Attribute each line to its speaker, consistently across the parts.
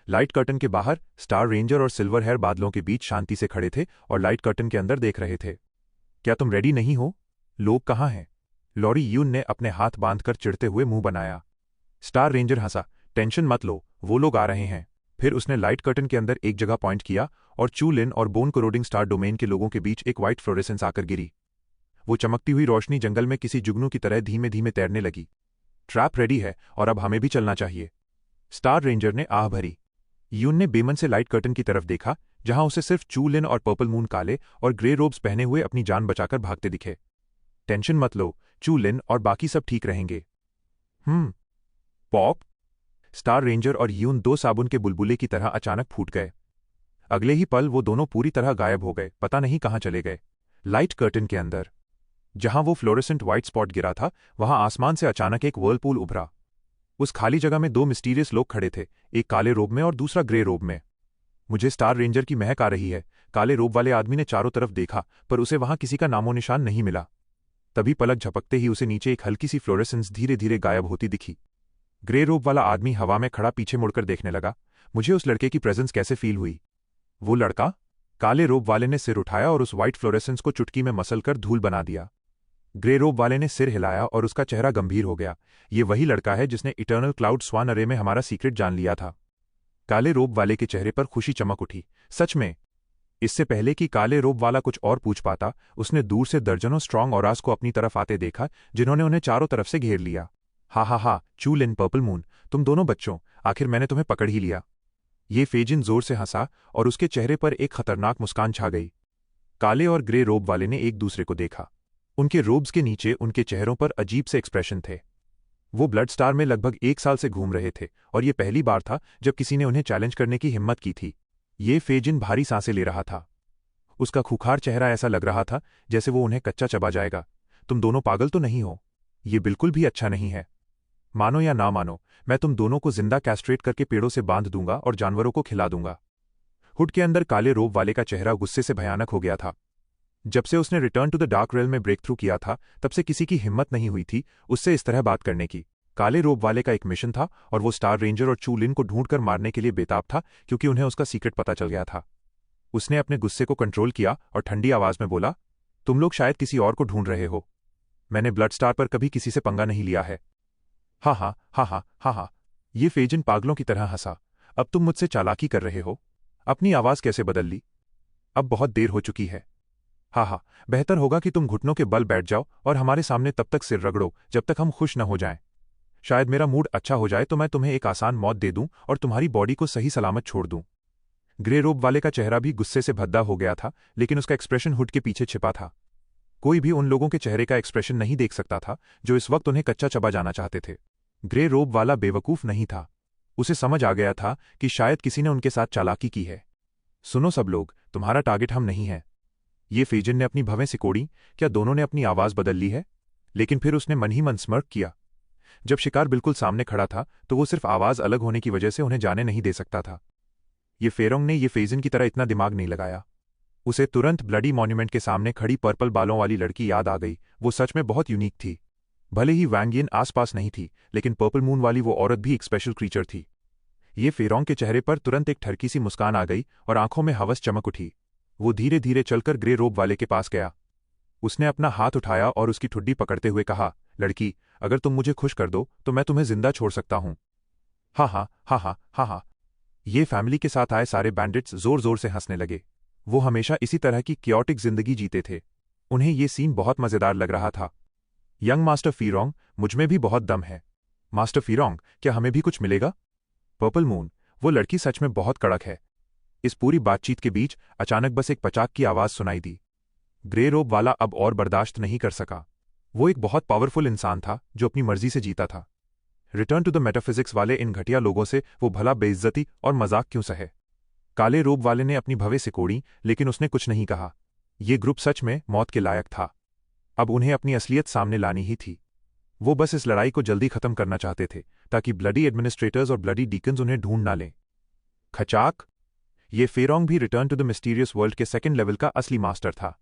Speaker 1: Light curtain के बाहर star ranger और सिल्वर हेयर बादलों के बीच शांति से खड़े थे और लाइट कर्टन के अंदर देख रहे थे। क्या तुम रेडी नहीं हो? लोग कहाँ हैं? लॉरी यून ने अपने हाथ बांधकर चिढ़ते हुए मुंह बनाया। स्टार रेंजर हंसा। टेंशन मत लो, वो लोग आ रहे हैं। फिर उसने लाइट कर्टन के अंदर एक जगह पॉइंट किया और चू लिन और बोन कोरोडिंग स्टार डोमेन के लोगों के बीच एक व्हाइट फ्लोरेसेंस आकर गिरी। वो चमकती हुई रोशनी जंगल में किसी जुगनू की तरह धीमे धीमे तैरने लगी। ट्रैप रेडी है और अब हमें भी चलना चाहिए। स्टार रेंजर ने आह भरी। यून ने बेमन से लाइट कर्टन की तरफ देखा, जहां उसे सिर्फ चू लिन और पर्पल मून काले और ग्रे रोब्स पहने हुए अपनी जान बचाकर भागते दिखे। टेंशन मत लो, चू लिन और बाकी सब ठीक रहेंगे। पॉप! स्टार रेंजर और यून दो साबुन के बुलबुले की तरह अचानक फूट गए। अगले ही पल वो दोनों पूरी तरह गायब हो गए, पता नहीं कहां चले गए। लाइट कर्टन के अंदर जहां वो फ्लोरेसेंट व्हाइट स्पॉट गिरा था, वहां आसमान से अचानक एक व्हर्लपूल उभरा। उस खाली जगह में दो मिस्टीरियस लोग खड़े थे, एक काले रोब में और दूसरा ग्रे रोब में। मुझे स्टार रेंजर की महक आ रही है, काले रोब वाले आदमी ने चारों तरफ देखा, पर उसे वहां किसी का नामो निशान नहीं मिला। तभी पलक झपकते ही उसे नीचे एक हल्की सी फ्लोरेसेंस धीरे धीरे गायब होती दिखी। ग्रे रोब वाला आदमी हवा में खड़ा पीछे मुड़कर देखने लगा। मुझे उस लड़के की प्रेजेंस कैसे फील हुई? वो लड़का? काले रोब वाले ने सिर उठाया और उस व्हाइट फ्लोरेसेंस को चुटकी में मसलकर धूल बना दिया। ग्रे रोब वाले ने सिर हिलाया और उसका चेहरा गंभीर हो गया। ये वही लड़का है जिसने इटर्नल क्लाउड स्वान अरे में हमारा सीक्रेट जान लिया था। काले रोब वाले के चेहरे पर खुशी चमक उठी। सच में? इससे पहले कि काले रोब वाला कुछ और पूछ पाता, उसने दूर से दर्जनों स्ट्रांग ऑरास को अपनी तरफ आते देखा, जिन्होंने उन्हें चारों तरफ से घेर लिया। हा हा हा, चू लिन, पर्पल मून, तुम दोनों बच्चों, आखिर मैंने तुम्हें पकड़ ही लिया। ये फेजिन जोर से हंसा और उसके चेहरे पर एक खतरनाक मुस्कान छा गई। काले और ग्रे रोब वाले ने एक दूसरे को देखा। उनके रोब्स के नीचे उनके चेहरों पर अजीब से एक्सप्रेशन थे। वो ब्लड स्टार में लगभग 1 साल से घूम रहे थे और ये पहली बार था जब किसी ने उन्हें चैलेंज करने की हिम्मत की थी। ये फेजिन भारी सांसें ले रहा था। उसका खूंखार चेहरा ऐसा लग रहा था जैसे वो उन्हें कच्चा चबा जाएगा। तुम दोनों पागल तो नहीं हो? ये बिल्कुल भी अच्छा नहीं है। मानो या ना मानो, मैं तुम दोनों को जिंदा कैस्ट्रेट करके पेड़ों से बांध दूंगा और जानवरों को खिला दूंगा। हुड के अंदर काले रोब वाले का चेहरा गुस्से से भयानक हो गया था। जब से उसने return to the dark realm में ब्रेक थ्रू किया था, तब से किसी की हिम्मत नहीं हुई थी उससे इस तरह बात करने की। काले रोब वाले का एक मिशन था और वो स्टार रेंजर और चू लिन को ढूंढकर मारने के लिए बेताब था, क्योंकि उन्हें उसका सीक्रेट पता चल गया था। उसने अपने गुस्से को कंट्रोल किया और ठंडी आवाज में बोला, तुम लोग शायद किसी और को ढूंढ रहे हो। मैंने ब्लड स्टार पर कभी किसी से पंगा नहीं लिया है। हा हा हा हा हा हा। ये फेजिन पागलों की तरह हंसा। अब तुम मुझसे चालाकी कर रहे हो? अपनी आवाज कैसे बदल ली? अब बहुत देर हो चुकी है। हा हा, बेहतर होगा कि तुम घुटनों के बल बैठ जाओ और हमारे सामने तब तक सिर रगड़ो जब तक हम खुश न हो जाएं। शायद मेरा मूड अच्छा हो जाए तो मैं तुम्हें एक आसान मौत दे दूं और तुम्हारी बॉडी को सही सलामत छोड़ दूं। ग्रे रोब वाले का चेहरा भी गुस्से से भद्दा हो गया था, लेकिन उसका एक्सप्रेशन हुड के पीछे छिपा था। कोई भी उन लोगों के चेहरे का एक्सप्रेशन नहीं देख सकता था जो इस वक्त उन्हें कच्चा चबा जाना चाहते थे। ग्रे रोब वाला बेवकूफ नहीं था। उसे समझ आ गया था कि शायद किसी ने उनके साथ चालाकी की है। सुनो सब लोग, तुम्हारा टारगेट हम नहीं है। ये फेजिन ने अपनी भवें सिकोड़ी। क्या दोनों ने अपनी आवाज बदल ली है? लेकिन फिर उसने मन ही मन स्मर्क किया। जब शिकार बिल्कुल सामने खड़ा था तो वो सिर्फ आवाज अलग होने की वजह से उन्हें जाने नहीं दे सकता था। ये फेरोंग ने ये फेजिन की तरह इतना दिमाग नहीं लगाया। उसे तुरंत ब्लडी मॉन्यूमेंट के सामने खड़ी पर्पल बालों वाली लड़की याद आ गई। वो सच में बहुत यूनिक थी। भले ही वैंगियन आसपास नहीं थी, लेकिन पर्पल मून वाली वो औरत भी एक स्पेशल क्रीचर थी। ये फेरोंग के चेहरे पर तुरंत एक ठरकी सी मुस्कान आ गई और आंखों में हवस चमक उठी। वो धीरे धीरे चलकर ग्रे रोब वाले के पास गया। उसने अपना हाथ उठाया और उसकी ठुड्डी पकड़ते हुए कहा, लड़की, अगर तुम मुझे खुश कर दो तो मैं तुम्हें जिंदा छोड़ सकता हूं। हा हा हा हा हा हा। ये फैमिली के साथ आए सारे बैंडिट्स जोर जोर से हंसने लगे। वो हमेशा इसी तरह की क्योटिक जिंदगी जीते थे। उन्हें ये सीन बहुत मजेदार लग रहा था। यंग मास्टर फीरोंग, मुझमें भी बहुत दम है। मास्टर फीरोंग, क्या हमें भी कुछ मिलेगा? पर्पल मून, वो लड़की सच में बहुत कड़क है। इस पूरी बातचीत के बीच अचानक बस एक पचाक की आवाज सुनाई दी। ग्रे रोब वाला अब और बर्दाश्त नहीं कर सका। वो एक बहुत पावरफुल इंसान था जो अपनी मर्जी से जीता था। रिटर्न टू द मेटाफिजिक्स वाले इन घटिया लोगों से वो भला बेइज्जती और मजाक क्यों सहे? काले रोब वाले ने अपनी भवें सिकोड़ी, लेकिन उसने कुछ नहीं कहा। ये ग्रुप सच में मौत के लायक था। अब उन्हें अपनी असलियत सामने लानी ही थी। वो बस इस लड़ाई को जल्दी खत्म करना चाहते थे ताकि ब्लडी एडमिनिस्ट्रेटर्स और ब्लडी डीकन्स उन्हें ढूंढ ना लें। खचाक! ये फेरोंग भी return to the mysterious world के सेकंड लेवल का असली मास्टर था।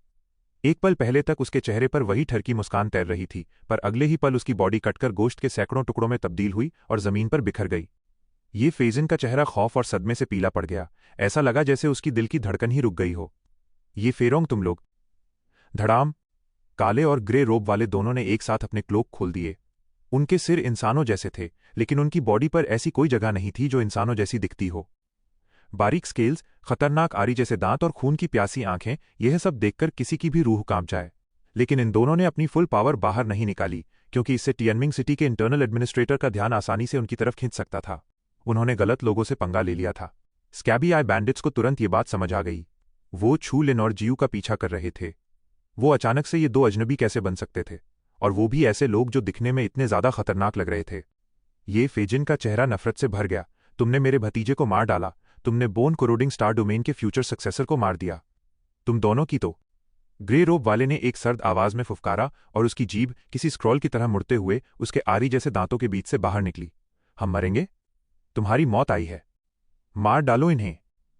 Speaker 1: एक पल पहले तक उसके चेहरे पर वही ठरकी मुस्कान तैर रही थी, पर अगले ही पल उसकी बॉडी कटकर गोश्त के सैकड़ों टुकड़ों में तब्दील हुई और जमीन पर बिखर गई। ये फेजिन का चेहरा खौफ और सदमे से पीला पड़ गया। ऐसा लगा जैसे उसकी दिल की धड़कन ही रुक गई हो। ये फेरोंग तुम लोग? धड़ाम। काले और ग्रे रोब वाले दोनों ने एक साथ अपने क्लोक खोल दिए। उनके सिर इंसानों जैसे थे, लेकिन उनकी बॉडी पर ऐसी कोई जगह नहीं थी जो इंसानों जैसी दिखती हो। बारीक स्केल्स, खतरनाक आरी जैसे दांत और खून की प्यासी आंखें, यह सब देखकर किसी की भी रूह कांप जाए। लेकिन इन दोनों ने अपनी फुल पावर बाहर नहीं निकाली, क्योंकि इससे टियनमिंग सिटी के इंटरनल एडमिनिस्ट्रेटर का ध्यान आसानी से उनकी तरफ खींच सकता था। उन्होंने गलत लोगों से पंगा ले लिया था। स्कैबी आई बैंडिट्स को तुरंत ये बात समझ आ गई। वो छू लिन और जियू का पीछा कर रहे थे। वो अचानक से ये दो अजनबी कैसे बन सकते थे, और वो भी ऐसे लोग जो दिखने में इतने ज्यादा खतरनाक लग रहे थे। ये फेजिन का चेहरा नफरत से भर गया। तुमने मेरे भतीजे को मार डाला। तुमने बोन कोरोडिंग स्टार डोमेन के फ्यूचर सक्सेसर को मार दिया। तुम दोनों की तो। ग्रे रोब वाले ने एक सर्द आवाज में फुफकारा और उसकी जीभ किसी स्क्रॉल की तरह मुड़ते हुए उसके आरी जैसे दांतों के बीच से बाहर निकली। हम मरेंगे? तुम्हारी मौत आई है। मार डालो इन्हें।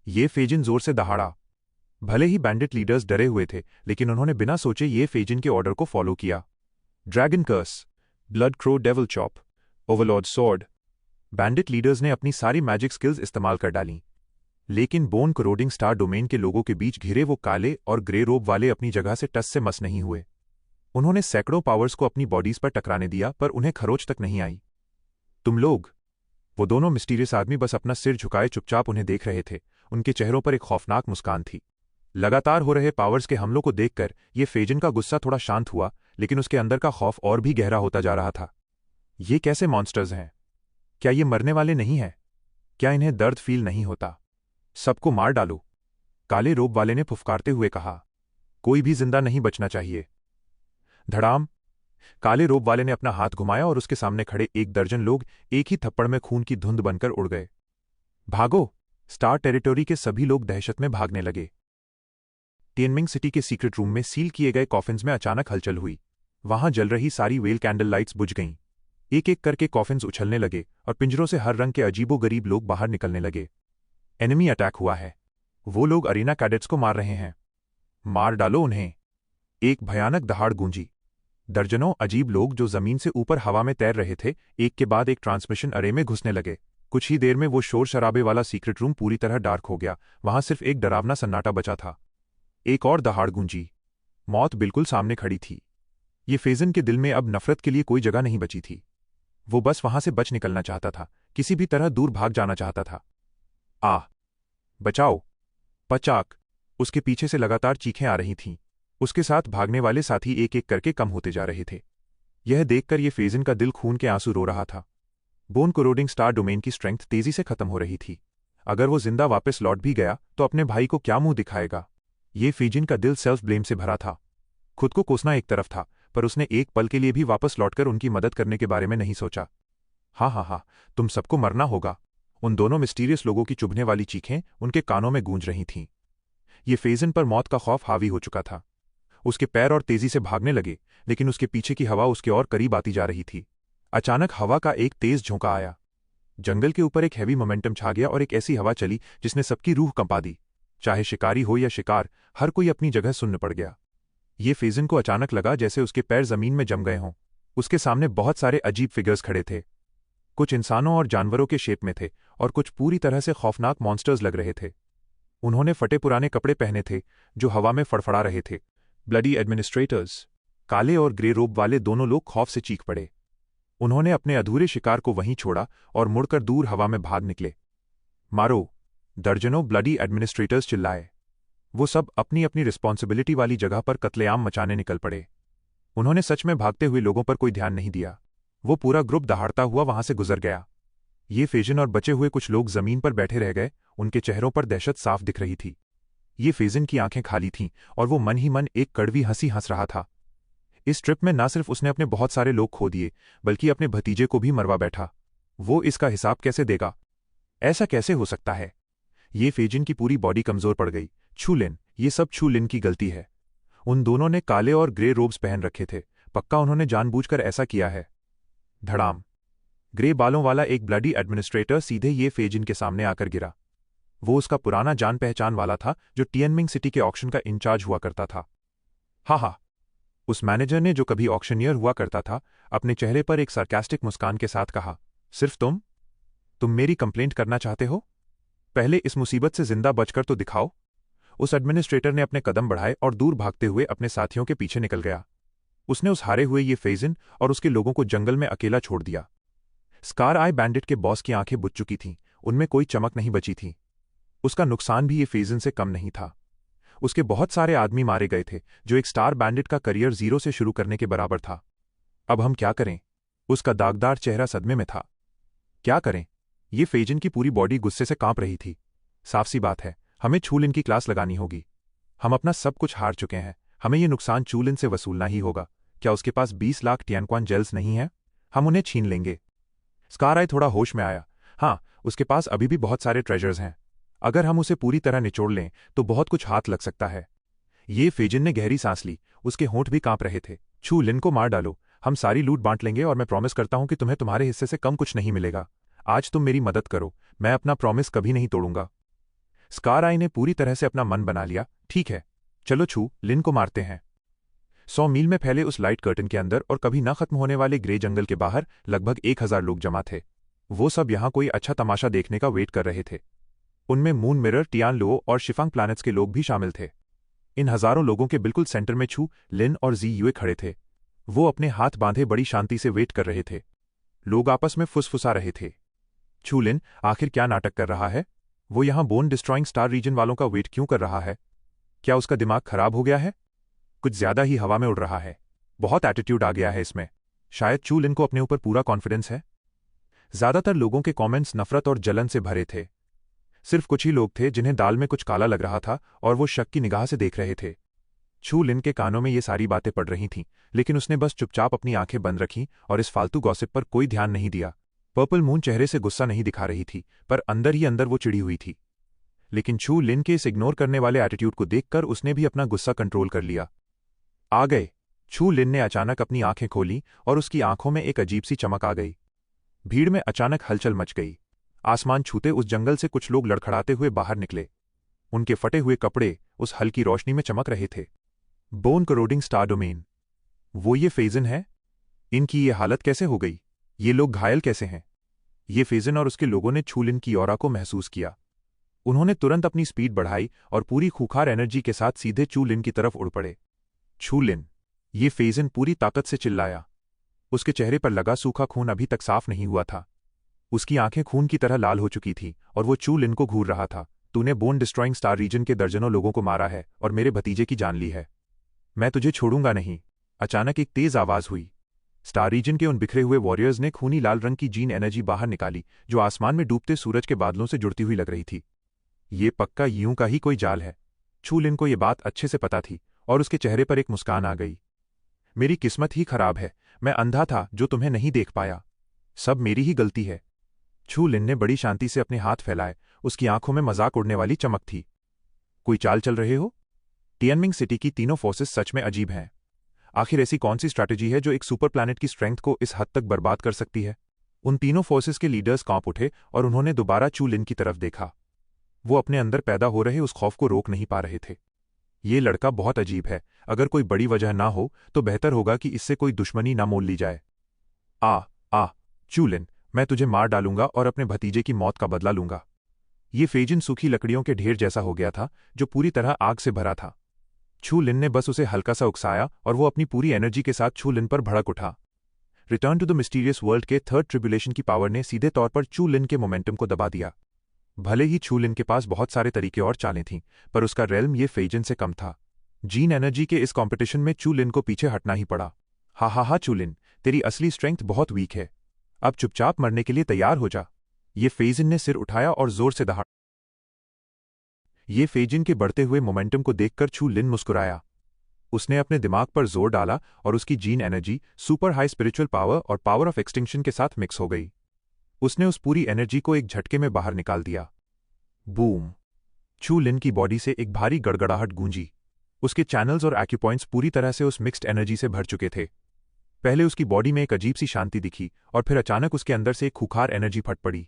Speaker 1: ये फेजिन जोर से दहाड़ा। भले ही बैंडिट लीडर्स डरे हुए थे, लेकिन उन्होंने बिना सोचे ये फेजिन के ऑर्डर को फॉलो किया। Dragon curse, blood crow devil chop, overlord sword. Bandit leaders ने अपनी सारी मैजिक स्किल्स इस्तेमाल कर डाली, लेकिन बोन कोरोडिंग स्टार डोमेन के लोगों के बीच घिरे वो काले और ग्रे रोब वाले अपनी जगह से टस से मस नहीं हुए। उन्होंने सैकड़ों पावर्स को अपनी बॉडीज पर टकराने दिया, पर उन्हें खरोच तक नहीं आई। तुम लोग? वो दोनों मिस्टीरियस आदमी बस अपना सिर झुकाए चुपचाप उन्हें देख रहे थे। उनके चेहरों पर एक खौफनाक मुस्कान थी। लगातार हो रहे पावर्स के हमलों को देखकर ये फेजिन का गुस्सा थोड़ा शांत हुआ, लेकिन उसके अंदर का खौफ और भी गहरा होता जा रहा था। ये कैसे मॉन्स्टर्स हैं? क्या ये मरने वाले नहीं हैं? क्या इन्हें दर्द फील नहीं होता? सबको मार डालो, काले रोब वाले ने फुफकारते हुए कहा। कोई भी जिंदा नहीं बचना चाहिए। धड़ाम। काले रोब वाले ने अपना हाथ घुमाया और उसके सामने खड़े 1 दर्जन लोग एक ही थप्पड़ में खून की धुंध बनकर उड़ गए। भागो! स्टार टेरिटोरी के सभी लोग दहशत में भागने लगे। टियनमिंग सिटी के सीक्रेट रूम में सील किए गए कॉफिन्स में अचानक हलचल हुई। वहां जल रही सारी वेल कैंडल लाइट्स बुझ गईं। एक एक करके कॉफिन्स उछलने लगे और पिंजरों से हर रंग के अजीबोगरीब लोग बाहर निकलने लगे। एनिमी अटैक हुआ है। वो लोग अरीना कैडेट्स को मार रहे हैं। मार डालो उन्हें। एक भयानक दहाड़ गूंजी। दर्जनों अजीब लोग जो जमीन से ऊपर हवा में तैर रहे थे, एक के बाद एक ट्रांसमिशन अरे में घुसने लगे। कुछ ही देर में वो शोर शराबे वाला सीक्रेट रूम पूरी तरह डार्क हो गया। वहां सिर्फ एक डरावना सन्नाटा बचा था। एक और दहाड़ गूंजी। मौत बिल्कुल सामने खड़ी थी। ये फेजन के दिल में अब नफरत के लिए कोई जगह नहीं बची थी। वो बस वहां से बच निकलना चाहता था, किसी भी तरह दूर भाग जाना चाहता था। आह! बचाओ! पचाक! उसके पीछे से लगातार चीखें आ रही थीं। उसके साथ भागने वाले साथी एक एक करके कम होते जा रहे थे। यह देखकर ये फेजिन का दिल खून के आंसू रो रहा था। बोन कोरोडिंग स्टार डोमेन की स्ट्रेंथ तेजी से खत्म हो रही थी। अगर वो जिंदा वापस लौट भी गया तो अपने भाई को क्या मुंह दिखाएगा? ये फेजिन का दिल सेल्फ ब्लेम से भरा था। खुद को कोसना एक तरफ था, पर उसने एक पल के लिए भी वापस लौटकर उनकी मदद करने के बारे में नहीं सोचा। हाँ, तुम सबको मरना होगा। उन दोनों मिस्टीरियस लोगों की चुभने वाली चीखें उनके कानों में गूंज रही थीं। ये फेजन पर मौत का खौफ हावी हो चुका था। उसके पैर और तेजी से भागने लगे, लेकिन उसके पीछे की हवा उसके और करीब आती जा रही थी। अचानक हवा का एक तेज झोंका आया। जंगल के ऊपर एक हैवी मोमेंटम छा गया और एक ऐसी हवा चली जिसने सबकी रूह कंपा दी। चाहे शिकारी हो या शिकार, हर कोई अपनी जगह सुन्न पड़ गया। ये फेजन को अचानक लगा जैसे उसके पैर जमीन में जम गए हों। उसके सामने बहुत सारे अजीब फिगर्स खड़े थे। कुछ इंसानों और जानवरों के शेप में थे और कुछ पूरी तरह से खौफनाक मॉन्स्टर्स लग रहे थे। उन्होंने फटे पुराने कपड़े पहने थे जो हवा में फड़फड़ा रहे थे। Bloody administrators. काले और ग्रे रोब वाले दोनों लोग खौफ से चीख पड़े। उन्होंने अपने अधूरे शिकार को वहीं छोड़ा और मुड़कर दूर हवा में भाग निकले। मारो! दर्जनों ब्लडी एडमिनिस्ट्रेटर्स चिल्लाए। वो सब अपनी अपनी रिस्पॉन्सिबिलिटी वाली जगह पर कत्लेआम मचाने निकल पड़े। उन्होंने सच में भागते हुए लोगों पर कोई ध्यान नहीं दिया। वो पूरा ग्रुप दहाड़ता हुआ वहां से गुजर गया। ये फेजन और बचे हुए कुछ लोग जमीन पर बैठे रह गए। उनके चेहरों पर दहशत साफ दिख रही थी। ये फेजन की आंखें खाली थीं और वो मन ही मन एक कड़वी हंसी हंस रहा था। इस ट्रिप में ना सिर्फ उसने अपने बहुत सारे लोग खो दिए, बल्कि अपने भतीजे को भी मरवा बैठा। वो इसका हिसाब कैसे देगा? ऐसा कैसे हो सकता है? ये फेजिन की पूरी बॉडी कमजोर पड़ गई। छू लिन, ये सब छू लिन की गलती है। उन दोनों ने काले और ग्रे रोब्स पहन रखे थे। पक्का उन्होंने जानबूझकर ऐसा किया है। धड़ाम! ग्रे बालों वाला एक ब्लडी एडमिनिस्ट्रेटर सीधे ये फेजिन के सामने आकर गिरा। वो उसका पुराना जान पहचान वाला था जो टियनमिंग सिटी के ऑक्शन का इंचार्ज हुआ करता था। हा, उस मैनेजर ने जो कभी ऑक्शनियर हुआ करता था, अपने चेहरे पर एक सार्कास्टिक मुस्कान के साथ कहा, सिर्फ तुम तुम मेरी कंप्लेंट करना चाहते हो? पहले इस मुसीबत से जिंदा बचकर तो दिखाओ। उस एडमिनिस्ट्रेटर ने अपने कदम बढ़ाए और दूर भागते हुए अपने साथियों के पीछे निकल गया। उसने उस हारे हुए ये फेजिन और उसके लोगों को जंगल में अकेला छोड़ दिया। स्कार आई बैंडिट के बॉस की आंखें बुझ चुकी थीं, उनमें कोई चमक नहीं बची थी। उसका नुकसान भी ये फेजिन से कम नहीं था। उसके बहुत सारे आदमी मारे गए थे, जो एक स्टार बैंडिट का करियर जीरो से शुरू करने के बराबर था। अब हम क्या करें? उसका दागदार चेहरा सदमे में था। क्या करें? ये फेजिन की पूरी बॉडी गुस्से से कांप रही थी। साफ सी बात है, हमें चूलिन की क्लास लगानी होगी। हम अपना सब कुछ हार चुके हैं, हमें ये नुकसान चूलिन से वसूलना ही होगा। क्या उसके पास 20 लाख टियानक्वान जेल्स नहीं है? हम उन्हें छीन लेंगे। स्कार आई थोड़ा होश में आया। हाँ, उसके पास अभी भी बहुत सारे ट्रेजर्स हैं। अगर हम उसे पूरी तरह निचोड़ लें तो बहुत कुछ हाथ लग सकता है। ये फेजिन ने गहरी सांस ली, उसके होंठ भी कांप रहे थे। छू लिन को मार डालो, हम सारी लूट बांट लेंगे और मैं प्रॉमिस करता हूं कि तुम्हें तुम्हारे हिस्से से कम कुछ नहीं मिलेगा। आज तुम मेरी मदद करो, मैं अपना प्रॉमिस कभी नहीं तोड़ूंगा। स्कार आई ने पूरी तरह से अपना मन बना लिया। ठीक है, चलो छू लिन को मारते हैं। 100 मील में फैले उस लाइट कर्टन के अंदर और कभी न खत्म होने वाले ग्रे जंगल के बाहर लगभग 1000 लोग जमा थे। वो सब यहां कोई अच्छा तमाशा देखने का वेट कर रहे थे। उनमें मून मिरर, टियान लो और शिफांग प्लैनेट्स के लोग भी शामिल थे। इन हजारों लोगों के बिल्कुल सेंटर में छू लिन और जी यूए खड़े थे। वो अपने हाथ बांधे बड़ी शांति से वेट कर रहे थे। लोग आपस में फुसफुसा रहे थे। छू लिन आखिर क्या नाटक कर रहा है? वो यहां बोन डिस्ट्रॉइंग स्टार रीजन वालों का वेट क्यों कर रहा है? क्या उसका दिमाग खराब हो गया है? कुछ ज्यादा ही हवा में उड़ रहा है। बहुत एटीट्यूड आ गया है इसमें। शायद चू लिन को अपने ऊपर पूरा कॉन्फिडेंस है। ज्यादातर लोगों के कमेंट्स नफरत और जलन से भरे थे। सिर्फ कुछ ही लोग थे जिन्हें दाल में कुछ काला लग रहा था और वो शक की निगाह से देख रहे थे। छू लिन के कानों में ये सारी बातें पड़ रही थीं, लेकिन उसने बस चुपचाप अपनी आंखें बंद रखीं और इस फालतू गॉसिप पर कोई ध्यान नहीं दिया। पर्पल मून चेहरे से गुस्सा नहीं दिखा रही थी, पर अंदर ही अंदर वो चिड़ी हुई थी। लेकिन छू लिन के इस इग्नोर करने वाले एटीट्यूड को देखकर उसने भी अपना गुस्सा कंट्रोल कर लिया। आ गए। छू लिन ने अचानक अपनी आंखें खोली और उसकी आंखों में एक अजीब सी चमक आ गई। भीड़ में अचानक हलचल मच गई। आसमान छूते उस जंगल से कुछ लोग लड़खड़ाते हुए बाहर निकले। उनके फटे हुए कपड़े उस हल्की रोशनी में चमक रहे थे। Bone corroding star domain. वो ये फेजिन है? इनकी ये हालत कैसे हो गई? ये लोग घायल कैसे हैं? ये फेजिन और उसके लोगों ने छू लिन की ऑरा को महसूस किया। उन्होंने तुरंत अपनी स्पीड बढ़ाई और पूरी खूंखार एनर्जी के साथ सीधे छू लिन की तरफ उड़ पड़े। छू लिन! ये फेजिन पूरी ताकत से चिल्लाया। उसके चेहरे पर लगा सूखा खून अभी तक साफ नहीं हुआ था। उसकी आंखें खून की तरह लाल हो चुकी थी और वो छू लिन को घूर रहा था। तूने बोन डिस्ट्रॉइंग स्टार रीजन के दर्जनों लोगों को मारा है और मेरे भतीजे की जान ली है। मैं तुझे छोड़ूंगा नहीं। अचानक एक तेज आवाज हुई। स्टार रीजन के उन बिखरे हुए वॉरियर्स ने खूनी लाल रंग की जीन एनर्जी बाहर निकाली, जो आसमान में डूबते सूरज के बादलों से जुड़ती हुई लग रही थी। ये पक्का यूं का ही कोई जाल है। छू लिन को यह बात अच्छे से पता थी और उसके चेहरे पर एक मुस्कान आ गई। मेरी किस्मत ही खराब है, मैं अंधा था जो तुम्हें नहीं देख पाया। सब मेरी ही गलती है। छू लिन ने बड़ी शांति से अपने हाथ फैलाए, उसकी आंखों में मजाक उड़ने वाली चमक थी। कोई चाल चल रहे हो? टियनमिंग सिटी की तीनों फोर्सेस सच में अजीब हैं। आखिर ऐसी कौन सी स्ट्रैटेजी है जो एक सुपर प्लैनेट की स्ट्रेंथ को इस हद तक बर्बाद कर सकती है? उन तीनों फोर्सेस के लीडर्स कांप उठे और उन्होंने दोबारा छू लिन की तरफ देखा। वो अपने अंदर पैदा हो रहे उस खौफ को रोक नहीं पा रहे थे। ये लड़का बहुत अजीब है। अगर कोई बड़ी वजह ना हो तो बेहतर होगा कि इससे कोई दुश्मनी ना मोल ली जाए। छू लिन, मैं तुझे मार डालूंगा और अपने भतीजे की मौत का बदला लूंगा। ये फेजिन सूखी लकड़ियों के ढेर जैसा हो गया था, जो पूरी तरह आग से भरा था। छू लिन ने बस उसे हल्का सा उकसाया और वो अपनी पूरी एनर्जी के साथ छू लिन पर भड़क उठा। Return to the mysterious world के थर्ड ट्रिब्यूलेशन की पावर ने सीधे तौर पर छू लिन के मोमेंटम को दबा दिया। भले ही छू लिन के पास बहुत सारे तरीके और चालें थीं, पर उसका रेल्म ये फेजिन से कम था। जीन एनर्जी के इस कॉम्पिटिशन में छू लिन को पीछे हटना ही पड़ा। हा छू लिन, तेरी असली स्ट्रेंथ बहुत वीक है। अब चुपचाप मरने के लिए तैयार हो जा। ये फेजिन ने सिर उठाया और जोर से दहाड़ा। ये फेजिन के बढ़ते हुए मोमेंटम को देखकर छू लिन मुस्कुराया। उसने अपने दिमाग पर जोर डाला और उसकी gene energy, super high spiritual power और पावर ऑफ एक्सटिंक्शन के साथ मिक्स हो गई। उसने उस पूरी एनर्जी को एक झटके में बाहर निकाल दिया। बूम! छू लिन की बॉडी से एक भारी गड़गड़ाहट गूंजी। उसके चैनल्स और एक्यूपॉइंट्स पूरी तरह से उस मिक्स्ड एनर्जी से भर चुके थे। पहले उसकी बॉडी में एक अजीब सी शांति दिखी और फिर अचानक उसके अंदर से एक खूंखार एनर्जी फट पड़ी।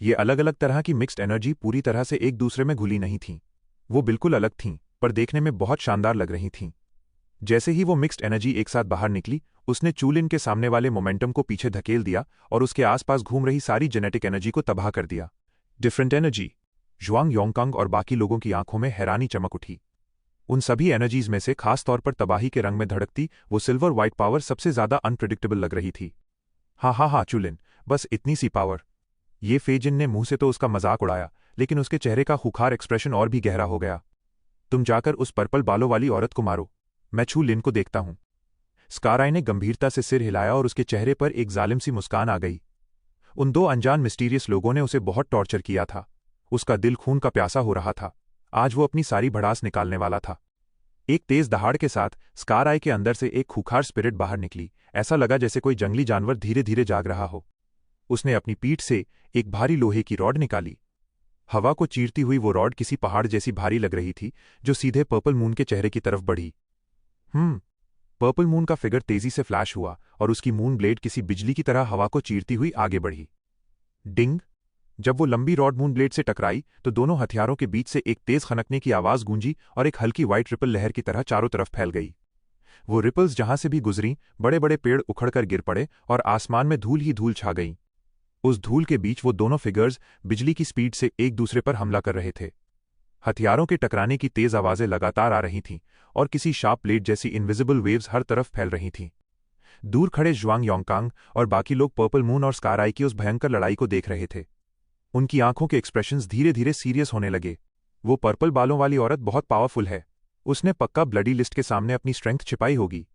Speaker 1: ये अलग अलग तरह की मिक्स्ड एनर्जी पूरी तरह से एक दूसरे में घुली नहीं थीं। वो बिल्कुल अलग थीं, पर देखने में बहुत शानदार लग रही थीं। जैसे ही वो मिक्स्ड एनर्जी एक साथ बाहर निकली, उसने चूलिन के सामने वाले मोमेंटम को पीछे धकेल दिया और उसके आसपास घूम रही सारी जेनेटिक एनर्जी को तबाह कर दिया। Different energy. जुआंग योंगकांग और बाकी लोगों की आंखों में हैरानी चमक उठी। उन सभी एनर्जीज में से खास तौर पर तबाही के रंग में धड़कती वो सिल्वर व्हाइट पावर सबसे ज्यादा अनप्रिडिक्टेबल लग रही थी। हाँ चूलिन, बस इतनी सी पावर। ये फे जिन ने मुंह से तो उसका मजाक उड़ाया, लेकिन उसके चेहरे का खुखार एक्सप्रेशन और भी गहरा हो गया। तुम जाकर उस पर्पल बालों वाली औरत को मारो, मैं छू लिन को देखता हूं। स्कार आई ने गंभीरता से सिर हिलाया और उसके चेहरे पर एक जालिम सी मुस्कान आ गई। उन दो अनजान मिस्टीरियस लोगों ने उसे बहुत टॉर्चर किया था। उसका दिल खून का प्यासा हो रहा था। आज वो अपनी सारी भड़ास निकालने वाला था। एक तेज दहाड़ के साथ स्कार आई के अंदर से एक खूंखार स्पिरिट बाहर निकली। ऐसा लगा जैसे कोई जंगली जानवर धीरे धीरे जाग रहा हो। उसने अपनी पीठ से एक भारी लोहे की रॉड निकाली। हवा को चीरती हुई वो रॉड किसी पहाड़ जैसी भारी लग रही थी, जो सीधे पर्पल मून के चेहरे की तरफ बढ़ी। पर्पल मून का फिगर तेजी से फ्लैश हुआ और उसकी मून ब्लेड किसी बिजली की तरह हवा को चीरती हुई आगे बढ़ी। डिंग! जब वो लंबी रॉड मून ब्लेड से टकराई तो दोनों हथियारों के बीच से एक तेज खनकने की आवाज गूंजी और एक हल्की व्हाइट रिपल लहर की तरह चारों तरफ फैल गई। वो रिपल्स जहां से भी गुजरी, बड़े बड़े पेड़ उखड़कर गिर पड़े और आसमान में धूल ही धूल छा गई। उस धूल के बीच वो दोनों फिगर्स बिजली की स्पीड से एक दूसरे पर हमला कर रहे थे। हथियारों के टकराने की तेज आवाजें लगातार आ रही थीं और किसी शार्प प्लेट जैसी इनविजिबल वेव्स हर तरफ फैल रही थीं। दूर खड़े जुआंग योंगकांग और बाकी लोग पर्पल मून और स्कार आई की उस भयंकर लड़ाई को देख रहे थे। उनकी आंखों के एक्सप्रेशंस धीरे धीरे सीरियस होने लगे। वो पर्पल बालों वाली औरत बहुत पावरफुल है। उसने पक्का ब्लडी लिस्ट के सामने अपनी स्ट्रेंथ छिपाई होगी।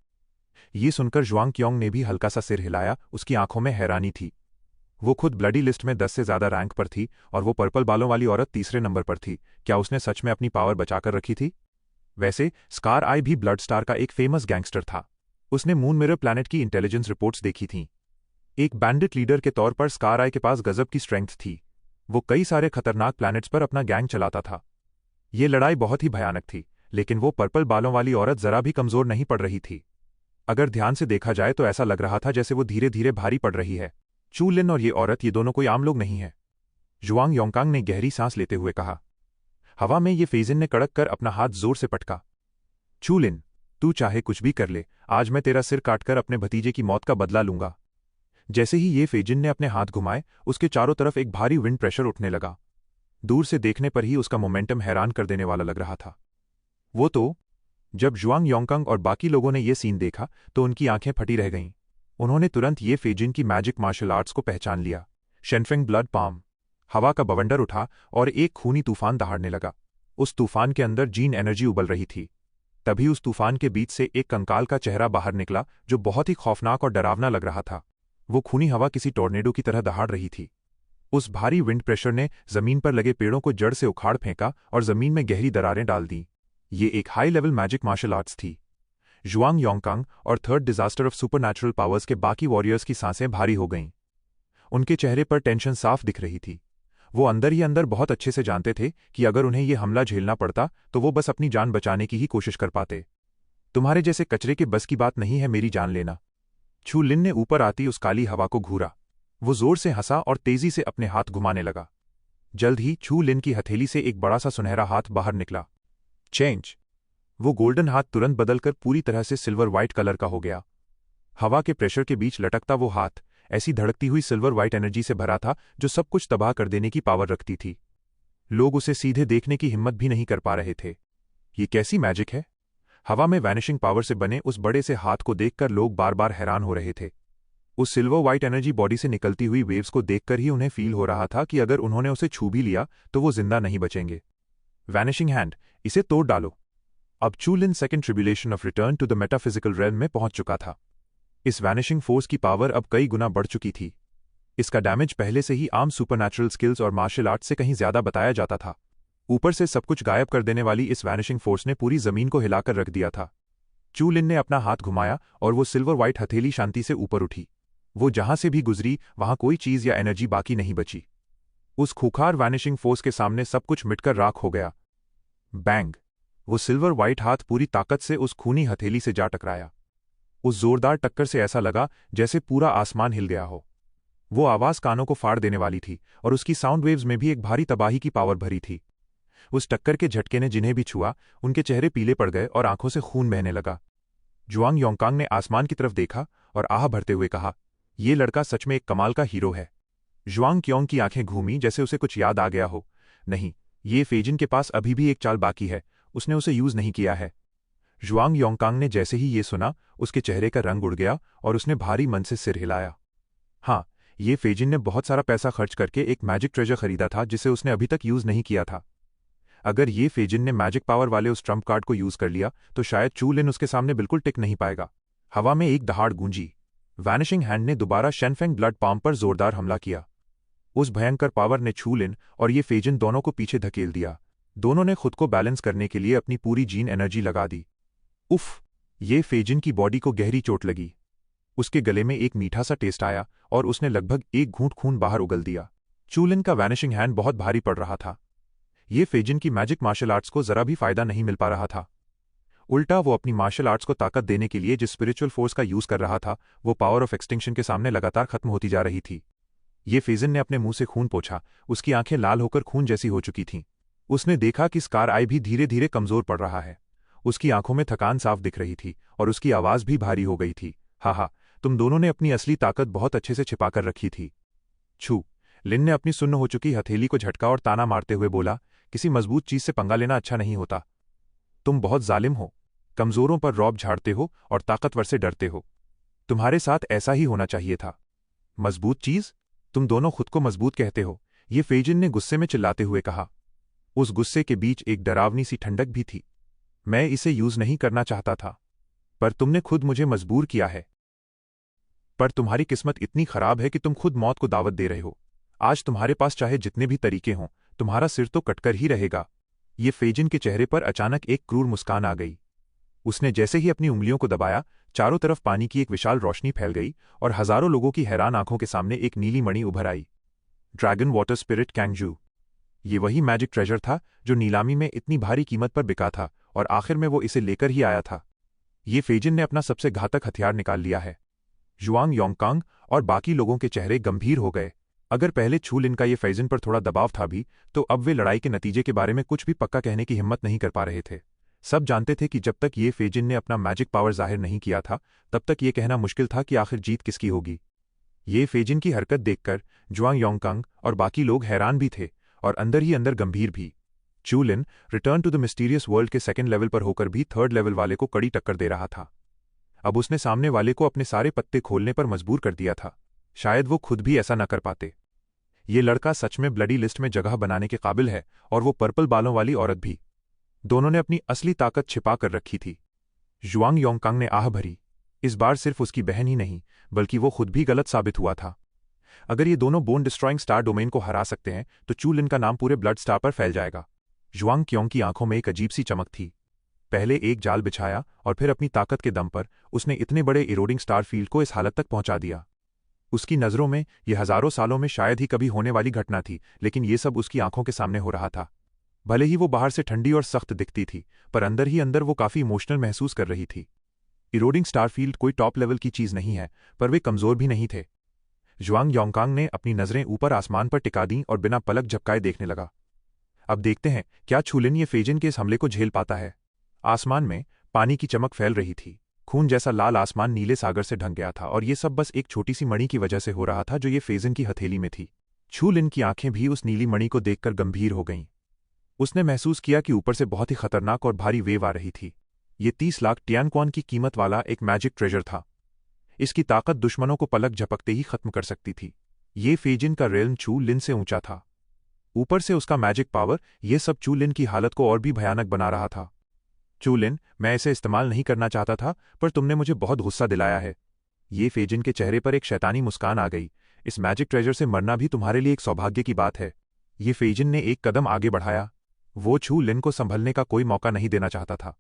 Speaker 1: ये सुनकर जुआंग क्योंग ने भी हल्का सा सिर हिलाया। उसकी आंखों में हैरानी थी। वो खुद ब्लडी लिस्ट में 10 से ज्यादा रैंक पर थी और वो पर्पल बालों वाली औरत तीसरे नंबर पर थी। क्या उसने सच में अपनी पावर बचाकर रखी थी? वैसे स्कार आई भी ब्लड स्टार का एक फेमस गैंगस्टर था। उसने मून मिरर प्लैनेट की इंटेलिजेंस रिपोर्ट्स देखी थीं। एक बैंडिट लीडर के तौर पर स्कार आई के पास गजब की स्ट्रेंथ थी। वो कई सारे खतरनाक प्लैनेट्स पर अपना गैंग चलाता था। ये लड़ाई बहुत ही भयानक थी, लेकिन वो पर्पल बालों वाली औरत जरा भी कमजोर नहीं पड़ रही थी। अगर ध्यान से देखा जाए तो ऐसा लग रहा था जैसे वो धीरे धीरे भारी पड़ रही है। चू लिन और ये औरत, ये दोनों कोई आम लोग नहीं है। जुआंग योंगकांग ने गहरी सांस लेते हुए कहा। हवा में ये फेजिन ने कड़क कर अपना हाथ जोर से पटका। चू लिन, तू चाहे कुछ भी कर ले, आज मैं तेरा सिर काटकर अपने भतीजे की मौत का बदला लूंगा। जैसे ही ये फेजिन ने अपने हाथ घुमाए, उसके चारों तरफ एक भारी विंड प्रेशर उठने लगा। दूर से देखने पर ही उसका मोमेंटम हैरान कर देने वाला लग रहा था। वो तो जब जुआंग योंगकांग और बाकी लोगों ने ये सीन देखा तो उनकी आंखें फटी रह गईं। उन्होंने तुरंत ये फेजिन की मैजिक मार्शल आर्ट्स को पहचान लिया। शेनफेंग ब्लड पाम। हवा का बवंडर उठा और एक खूनी तूफान दहाड़ने लगा। उस तूफान के अंदर जीन एनर्जी उबल रही थी। तभी उस तूफान के बीच से एक कंकाल का चेहरा बाहर निकला, जो बहुत ही खौफनाक और डरावना लग रहा था। वो खूनी हवा किसी टॉर्नेडो की तरह दहाड़ रही थी। उस भारी विंड प्रेशर ने जमीन पर लगे पेड़ों को जड़ से उखाड़ फेंका और जमीन में गहरी दरारें डाल दी। ये एक high level magic martial arts थी। जुआंग योंगकांग और third disaster of supernatural powers के बाकी वॉरियर्स की सांसें भारी हो गईं। उनके चेहरे पर टेंशन साफ दिख रही थी। वो अंदर ही अंदर बहुत अच्छे से जानते थे कि अगर उन्हें ये हमला झेलना पड़ता तो वो बस अपनी जान बचाने की ही कोशिश कर पाते। तुम्हारे जैसे कचरे के बस की बात नहीं है मेरी जान लेना। चू लिन ने ऊपर आती उस काली हवा को घूरा। वो जोर से हंसा और तेजी से अपने हाथ घुमाने लगा। जल्द ही चू लिन की हथेली से एक बड़ा सा सुनहरा हाथ बाहर निकला। चेंज। वो गोल्डन हाथ तुरंत बदलकर पूरी तरह से सिल्वर व्हाइट कलर का हो गया। हवा के प्रेशर के बीच लटकता वो हाथ ऐसी धड़कती हुई सिल्वर व्हाइट एनर्जी से भरा था जो सब कुछ तबाह कर देने की पावर रखती थी। लोग उसे सीधे देखने की हिम्मत भी नहीं कर पा रहे थे। ये कैसी मैजिक है? हवा में वैनिशिंग पावर से बने उस बड़े से हाथ को देखकर लोग बार बार हैरान हो रहे थे। उस सिल्वर व्हाइट एनर्जी बॉडी से निकलती हुई वेव्स को देखकर ही उन्हें फील हो रहा था कि अगर उन्होंने उसे छू भी लिया तो वो जिंदा नहीं बचेंगे। वैनिशिंग हैंड, इसे तोड़ डालो। अब Chu Lin second tribulation of return to the metaphysical realm में पहुंच चुका था। इस वैनिशिंग फोर्स की पावर अब कई गुना बढ़ चुकी थी। इसका डैमेज पहले से ही आम सुपरनैचुरल स्किल्स और मार्शल आर्ट से कहीं ज्यादा बताया जाता था। ऊपर से सब कुछ गायब कर देने वाली इस वैनिशिंग फोर्स ने पूरी जमीन को हिलाकर रख दिया था। चू लिन ने अपना हाथ घुमाया और वो सिल्वर व्हाइट हथेली शांति से ऊपर उठी। वो जहां से भी गुजरी वहां कोई चीज या एनर्जी बाकी नहीं बची। उस खूंखार वैनिशिंग फोर्स के सामने सब कुछ मिटकर राख हो गया। बैंग। वो सिल्वर व्हाइट हाथ पूरी ताकत से उस खूनी हथेली से जा टकराया। उस जोरदार टक्कर से ऐसा लगा जैसे पूरा आसमान हिल गया हो। वो आवाज कानों को फाड़ देने वाली थी और उसकी साउंड वेव्स में भी एक भारी तबाही की पावर भरी थी। उस टक्कर के झटके ने जिन्हें भी छुआ उनके चेहरे पीले पड़ गए और आंखों से खून बहने लगा। जुआंग योंगकांग ने आसमान की तरफ देखा और आह भरते हुए कहा, ये लड़का सच में एक कमाल का हीरो है। जुआंग क्योंग की आंखें घूमी जैसे उसे कुछ याद आ गया हो। नहीं, ये फेजिन के पास अभी भी एक चाल बाकी है, उसने उसे यूज नहीं किया है। जुआंग योंगकांग ने जैसे ही ये सुना, उसके चेहरे का रंग उड़ गया और उसने भारी मन से सिर हिलाया। हाँ, ये फेजिन ने बहुत सारा पैसा खर्च करके एक मैजिक ट्रेजर खरीदा था जिसे उसने अभी तक यूज नहीं किया था। अगर ये फेजिन ने मैजिक पावर वाले उस ट्रम्प कार्ड को यूज कर लिया तो शायद चू लिन उसके सामने बिल्कुल टिक नहीं पाएगा। हवा में एक दहाड़ गूंजी। वैनिशिंग हैंड ने दोबारा शेनफेंग ब्लड पाम पर जोरदार हमला किया। उस भयंकर पावर ने चू लिन और ये फेजिन दोनों को पीछे धकेल दिया। दोनों ने खुद को बैलेंस करने के लिए अपनी पूरी जीन एनर्जी लगा दी। उफ! ये फेजिन की बॉडी को गहरी चोट लगी। उसके गले में एक मीठा सा टेस्ट आया और उसने लगभग एक घूंट खून बाहर उगल दिया। चू लिन का वैनिशिंग हैंड बहुत भारी पड़ रहा था। ये फेजिन की मैजिक मार्शल आर्ट्स को जरा भी फायदा नहीं मिल पा रहा था। उल्टा वो अपनी मार्शल आर्ट्स को ताकत देने के लिए जिस स्पिरिचुअल फोर्स का यूज कर रहा था, वो पावर ऑफ एक्सटिंक्शन के सामने लगातार खत्म होती जा रही थी। ये फेजिन ने अपने मुंह से खून पोंछा, उसकी आंखें लाल होकर खून जैसी हो चुकी थीं। उसने देखा कि स्कार आई भी धीरे धीरे कमजोर पड़ रहा है। उसकी आंखों में थकान साफ दिख रही थी और उसकी आवाज भी भारी हो गई थी। हा, तुम दोनों ने अपनी असली ताकत बहुत अच्छे से छिपाकर रखी थी। छू लिन ने अपनी सुन्न हो चुकी हथेली को झटका और ताना मारते हुए बोला, किसी मजबूत चीज से पंगा लेना अच्छा नहीं होता। तुम बहुत जालिम हो, कमजोरों पर रौब झाड़ते हो और ताकतवर से डरते हो। तुम्हारे साथ ऐसा ही होना चाहिए था। मजबूत चीज? तुम दोनों खुद को मजबूत कहते हो, ये फेजिन ने गुस्से में चिल्लाते हुए कहा। उस गुस्से के बीच एक डरावनी सी ठंडक भी थी। मैं इसे यूज नहीं करना चाहता था, पर तुमने खुद मुझे मजबूर किया है। पर तुम्हारी किस्मत इतनी खराब है कि तुम खुद मौत को दावत दे रहे हो। आज तुम्हारे पास चाहे जितने भी तरीके हों, तुम्हारा सिर तो कटकर ही रहेगा। ये फेजिन के चेहरे पर अचानक एक क्रूर मुस्कान आ गई। उसने जैसे ही अपनी उंगलियों को दबाया, चारों तरफ पानी की एक विशाल रोशनी फैल गई और हजारों लोगों की हैरान आंखों के सामने एक नीली मणि उभर आई। ड्रैगन वाटर स्पिरिट कैंगजू। ये वही मैजिक ट्रेजर था जो नीलामी में इतनी भारी कीमत पर बिका था और आखिर में वो इसे लेकर ही आया था। ये फेजिन ने अपना सबसे घातक हथियार निकाल लिया है। जुआंग योंगकांग और बाकी लोगों के चेहरे गंभीर हो गए। अगर पहले छू लिन का ये फेजिन पर थोड़ा दबाव था भी, तो अब वे लड़ाई के नतीजे के बारे में कुछ भी पक्का कहने की हिम्मत नहीं कर पा रहे थे। सब जानते थे कि जब तक ये फेजिन ने अपना मैजिक पावर जाहिर नहीं किया था, तब तक ये कहना मुश्किल था कि आखिर जीत किसकी होगी। ये फेजिन की हरकत देखकर जुआंग योंगकांग और बाकी लोग हैरान भी थे और अंदर ही अंदर गंभीर भी। Chu Lin return to the mysterious world के सेकंड लेवल पर होकर भी थर्ड लेवल वाले को कड़ी टक्कर दे रहा था। अब उसने सामने वाले को अपने सारे पत्ते खोलने पर मजबूर कर दिया था। शायद वो खुद भी ऐसा न कर पाते। ये लड़का सच में ब्लडी लिस्ट में जगह बनाने के काबिल है, और वो पर्पल बालों वाली औरत भी। दोनों ने अपनी असली ताकत छिपा कर रखी थी। जुआंग योंगकांग ने आह भरी। इस बार सिर्फ उसकी बहन ही नहीं, बल्कि वो खुद भी गलत साबित हुआ था। अगर ये दोनों बोन डिस्ट्रॉइंग स्टार डोमेन को हरा सकते हैं तो चू लिन का नाम पूरे ब्लड स्टार पर फैल जाएगा। जुआंग क्योंग की आंखों में एक अजीब सी चमक थी। पहले एक जाल बिछाया और फिर अपनी ताकत के दम पर उसने इतने बड़े इरोडिंग स्टार फील्ड को इस हालत तक पहुंचा दिया। उसकी नजरों में यह हजारों सालों में शायद ही कभी होने वाली घटना थी, लेकिन ये सब उसकी आंखों के सामने हो रहा था। भले ही वो बाहर से ठंडी और सख्त दिखती थी, पर अंदर ही अंदर वो काफी इमोशनल महसूस कर रही थी। इरोडिंग स्टार फील्ड कोई टॉप लेवल की चीज नहीं है, पर वे कमजोर भी नहीं थे। जुआंग योंगकांग ने अपनी नजरें ऊपर आसमान पर टिका दीं और बिना पलक झपकाए देखने लगा। अब देखते हैं क्या चू लिन ये फेजिन के इस हमले को झेल पाता है। आसमान में पानी की चमक फैल रही थी। खून जैसा लाल आसमान नीले सागर से ढंक गया था, और ये सब बस एक छोटी सी मणि की वजह से हो रहा था जो ये फेजिन की हथेली में थी। चू लिन की आंखें भी उस नीली मणि को देखकर गंभीर हो गईं। उसने महसूस किया कि ऊपर से बहुत ही खतरनाक और भारी वेव आ रही थी। ये 30 लाख टियानक्वान की कीमत वाला एक मैजिक ट्रेजर था। इसकी ताकत दुश्मनों को पलक झपकते ही खत्म कर सकती थी। ये फेजिन का रेल्म चू लिन से ऊंचा था। ऊपर से उसका मैजिक पावर, ये सब चू लिन की हालत को और भी भयानक बना रहा था। चू लिन, मैं इसे इस्तेमाल नहीं करना चाहता था, पर तुमने मुझे बहुत गुस्सा दिलाया है। ये फेजिन के चेहरे पर एक शैतानी मुस्कान आ गई। इस मैजिक ट्रेजर से मरना भी तुम्हारे लिए एक सौभाग्य की बात है। ये फेजिन ने एक कदम आगे बढ़ाया। वो चू लिन को संभलने का कोई मौका नहीं देना चाहता था।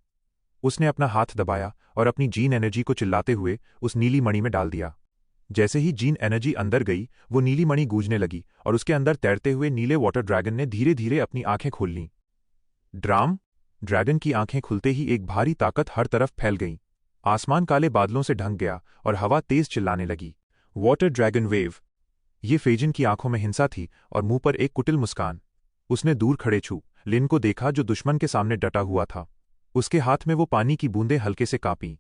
Speaker 1: उसने अपना हाथ दबाया और अपनी जीन एनर्जी को चिल्लाते हुए उस नीली मणि में डाल दिया। जैसे ही जीन एनर्जी अंदर गई, वो नीली मणि गूंजने लगी और उसके अंदर तैरते हुए नीले वाटर ड्रैगन ने धीरे धीरे अपनी आंखें खोल लीं। ड्रैगन की आंखें खुलते ही एक भारी ताकत हर तरफ फैल गई। आसमान काले बादलों से ढंक गया और हवा तेज चिल्लाने लगी। Water dragon wave. ये फेजिन की आंखों में हिंसा थी और मुंह पर एक कुटिल मुस्कान। उसने दूर खड़े चू लिन को देखा जो दुश्मन के सामने डटा हुआ था। उसके हाथ में वो पानी की बूंदें हल्के से कांपीं।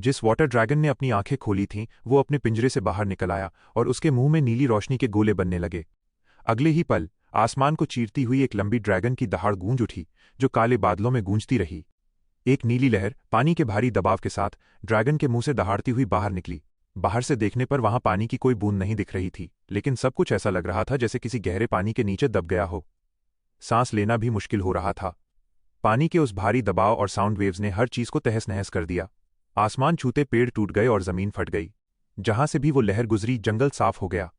Speaker 1: जिस वाटर ड्रैगन ने अपनी आंखें खोली थीं वो अपने पिंजरे से बाहर निकल आया और उसके मुंह में नीली रोशनी के गोले बनने लगे। अगले ही पल आसमान को चीरती हुई एक लंबी ड्रैगन की दहाड़ गूंज उठी, जो काले बादलों में गूंजती रही। एक नीली लहर पानी के भारी दबाव के साथ ड्रैगन के मुंह से दहाड़ती हुई बाहर निकली। बाहर से देखने पर वहां पानी की कोई बूंद नहीं दिख रही थी, लेकिन सब कुछ ऐसा लग रहा था जैसे किसी गहरे पानी के नीचे दब गया हो। सांस लेना भी मुश्किल हो रहा था। पानी के उस भारी दबाव और साउंड वेव्स ने हर चीज को तहस नहस कर दिया। आसमान छूते पेड़ टूट गए और जमीन फट गई। जहां से भी वो लहर गुजरी जंगल साफ हो गया।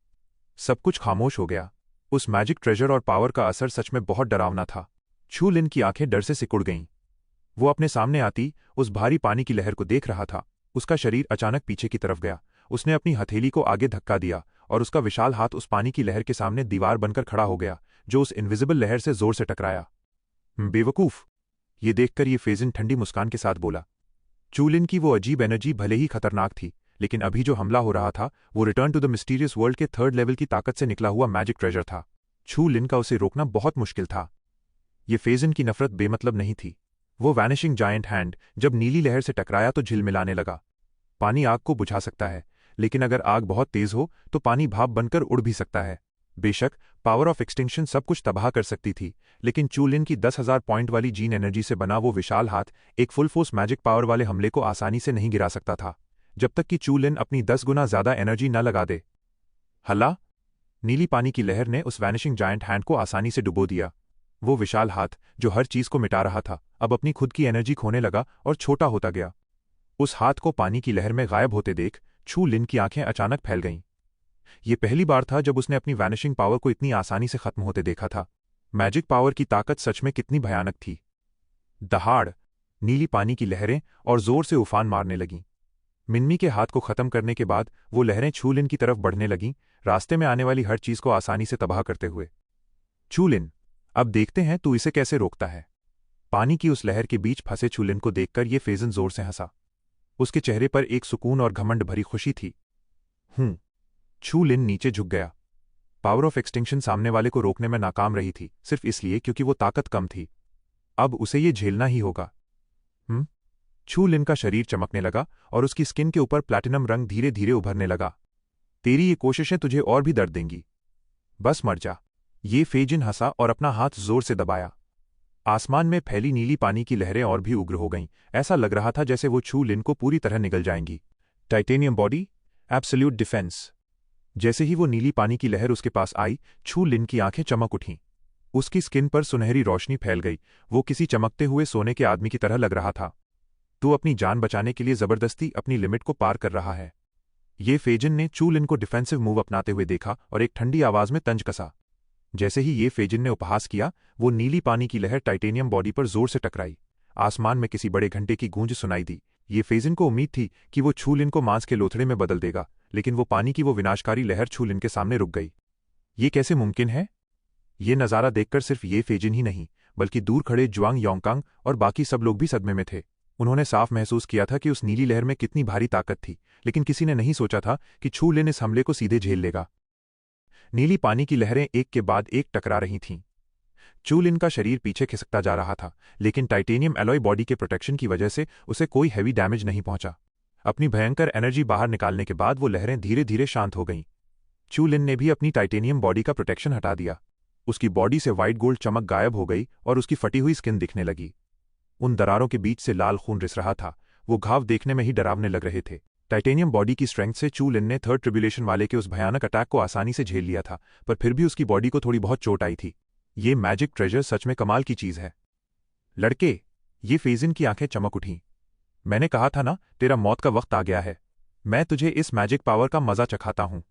Speaker 1: सब कुछ खामोश हो गया। उस मैजिक ट्रेजर और पावर का असर सच में बहुत डरावना था। छू लिन की आंखें डर से सिकुड़ गईं। वो अपने सामने आती उस भारी पानी की लहर को देख रहा था। उसका शरीर अचानक पीछे की तरफ गया। उसने अपनी हथेली को आगे धक्का दिया और उसका विशाल हाथ उस पानी की लहर के सामने दीवार बनकर खड़ा हो गया, जो उस इनविजिबल लहर से जोर से टकराया। बेवकूफ! ये देखकर ये फेजिन ठंडी मुस्कान के साथ बोला। चू लिन की वो अजीब एनर्जी भले ही खतरनाक थी, लेकिन अभी जो हमला हो रहा था वो return to the mysterious world के 3rd लेवल की ताकत से निकला हुआ मैजिक ट्रेजर था। छू लिन का उसे रोकना बहुत मुश्किल था। ये फेजिन की नफरत बेमतलब नहीं थी। वो वैनिशिंग जायंट हैंड जब नीली लहर से टकराया तो झिलमिलाने लगा। पानी आग को बुझा सकता है, लेकिन अगर आग बहुत तेज हो तो पानी भाप बनकर उड़ भी सकता है। बेशक पावर ऑफ एक्सटिंक्शन सब कुछ तबाह कर सकती थी, लेकिन चू लिन की 10,000 पॉइंट वाली जीन एनर्जी से बना वो विशाल हाथ एक फुल फोर्स मैजिक पावर वाले हमले को आसानी से नहीं गिरा सकता था, जब तक कि चू लिन अपनी 10 गुना ज्यादा एनर्जी न लगा दे। हल्ला! नीली पानी की लहर ने उस वैनिशिंग जायंट हैंड को आसानी से डुबो दिया। वो विशाल हाथ, जो हर चीज को मिटा रहा था, अब अपनी खुद की एनर्जी खोने लगा और छोटा होता गया। उस हाथ को पानी की लहर में गायब होते देख छू लिन की आंखें अचानक फैल गईं। ये पहली बार था जब उसने अपनी वैनिशिंग पावर को इतनी आसानी से खत्म होते देखा था। मैजिक पावर की ताकत सच में कितनी भयानक थी। दहाड़! नीली पानी की लहरें और जोर से उफान मारने लगीं। मिन्मी के हाथ को खत्म करने के बाद वो लहरें छू लिन की तरफ बढ़ने लगीं, रास्ते में आने वाली हर चीज को आसानी से तबाह करते हुए। छू लिन, अब देखते हैं तू इसे कैसे रोकता है। पानी की उस लहर के बीच फंसे छू लिन को देखकर ये फेजन जोर से हंसा। उसके चेहरे पर एक सुकून और घमंड भरी खुशी थी। छू लिन नीचे झुक गया। पावर ऑफ एक्सटिंक्शन सामने वाले को रोकने में नाकाम रही थी, सिर्फ इसलिए क्योंकि वो ताकत कम थी। अब उसे ये झेलना ही होगा। छू लिन का शरीर चमकने लगा और उसकी स्किन के ऊपर प्लैटिनम रंग धीरे धीरे उभरने लगा। तेरी ये कोशिशें तुझे और भी दर्द देंगी। बस मर जा। ये फेजिन हंसा और अपना हाथ जोर से दबाया। आसमान में फैली नीली पानी की लहरें और भी उग्र हो गईं। ऐसा लग रहा था जैसे वो छू लिन को पूरी तरह निगल जाएंगी। Titanium body, absolute defence. जैसे ही वो नीली पानी की लहर उसके पास आई, छू लिन की आंखें चमक उठीं। उसकी स्किन पर सुनहरी रोशनी फैल गई। वो किसी चमकते हुए सोने के आदमी की तरह लग रहा था। तू अपनी जान बचाने के लिए जबरदस्ती अपनी लिमिट को पार कर रहा है। ये फेजिन ने चू लिन को डिफेंसिव मूव अपनाते हुए देखा और एक ठंडी आवाज में तंज कसा। जैसे ही ये फेजिन ने उपहास किया, वो नीली पानी की लहर टाइटेनियम बॉडी पर जोर से टकराई। आसमान में किसी बड़े घंटे की गूंज सुनाई दी। ये फेजिन को उम्मीद थी कि वो छू लिन को मांस के लोथड़े में बदल देगा, लेकिन वो पानी की वो विनाशकारी लहर छू लिन के सामने रुक गई। ये कैसे मुमकिन है? ये नज़ारा देखकर सिर्फ ये फेजिन ही नहीं, बल्कि दूर खड़े ज्वांग योंगकांग और बाकी सब लोग भी सदमे में थे। उन्होंने साफ महसूस किया था कि उस नीली लहर में कितनी भारी ताकत थी, लेकिन किसी ने नहीं सोचा था कि छू लिन इस हमले को सीधे झेल लेगा। नीली पानी की लहरें एक के बाद एक टकरा रही थीं। चू लिन का शरीर पीछे खिसकता जा रहा था, लेकिन टाइटेनियम एलॉय बॉडी के प्रोटेक्शन की वजह से उसे कोई हैवी डैमेज नहीं पहुंचा। अपनी भयंकर एनर्जी बाहर निकालने के बाद वो लहरें धीरे धीरे शांत हो गईं। चू लिन ने भी अपनी टाइटेनियम बॉडी का प्रोटेक्शन हटा दिया। उसकी बॉडी से व्हाइट गोल्ड चमक गायब हो गई और उसकी फटी हुई स्किन दिखने लगी। उन दरारों के बीच से लाल खून रिस रहा था। वो घाव देखने में ही डरावने लग रहे थे। टाइटेनियम बॉडी की स्ट्रेंथ से चू लिन ने 3rd ट्रिब्यूलेशन वाले के उस भयानक अटैक को आसानी से झेल लिया था, पर फिर भी उसकी बॉडी को थोड़ी बहुत चोट आई थी। ये मैजिक ट्रेजर सच में कमाल की चीज है। लड़के, ये फेजिन की आंखें चमक उठीं। मैंने कहा था ना, तेरा मौत का वक्त आ गया है। मैं तुझे इस मैजिक पावर का मजा चखाता हूं।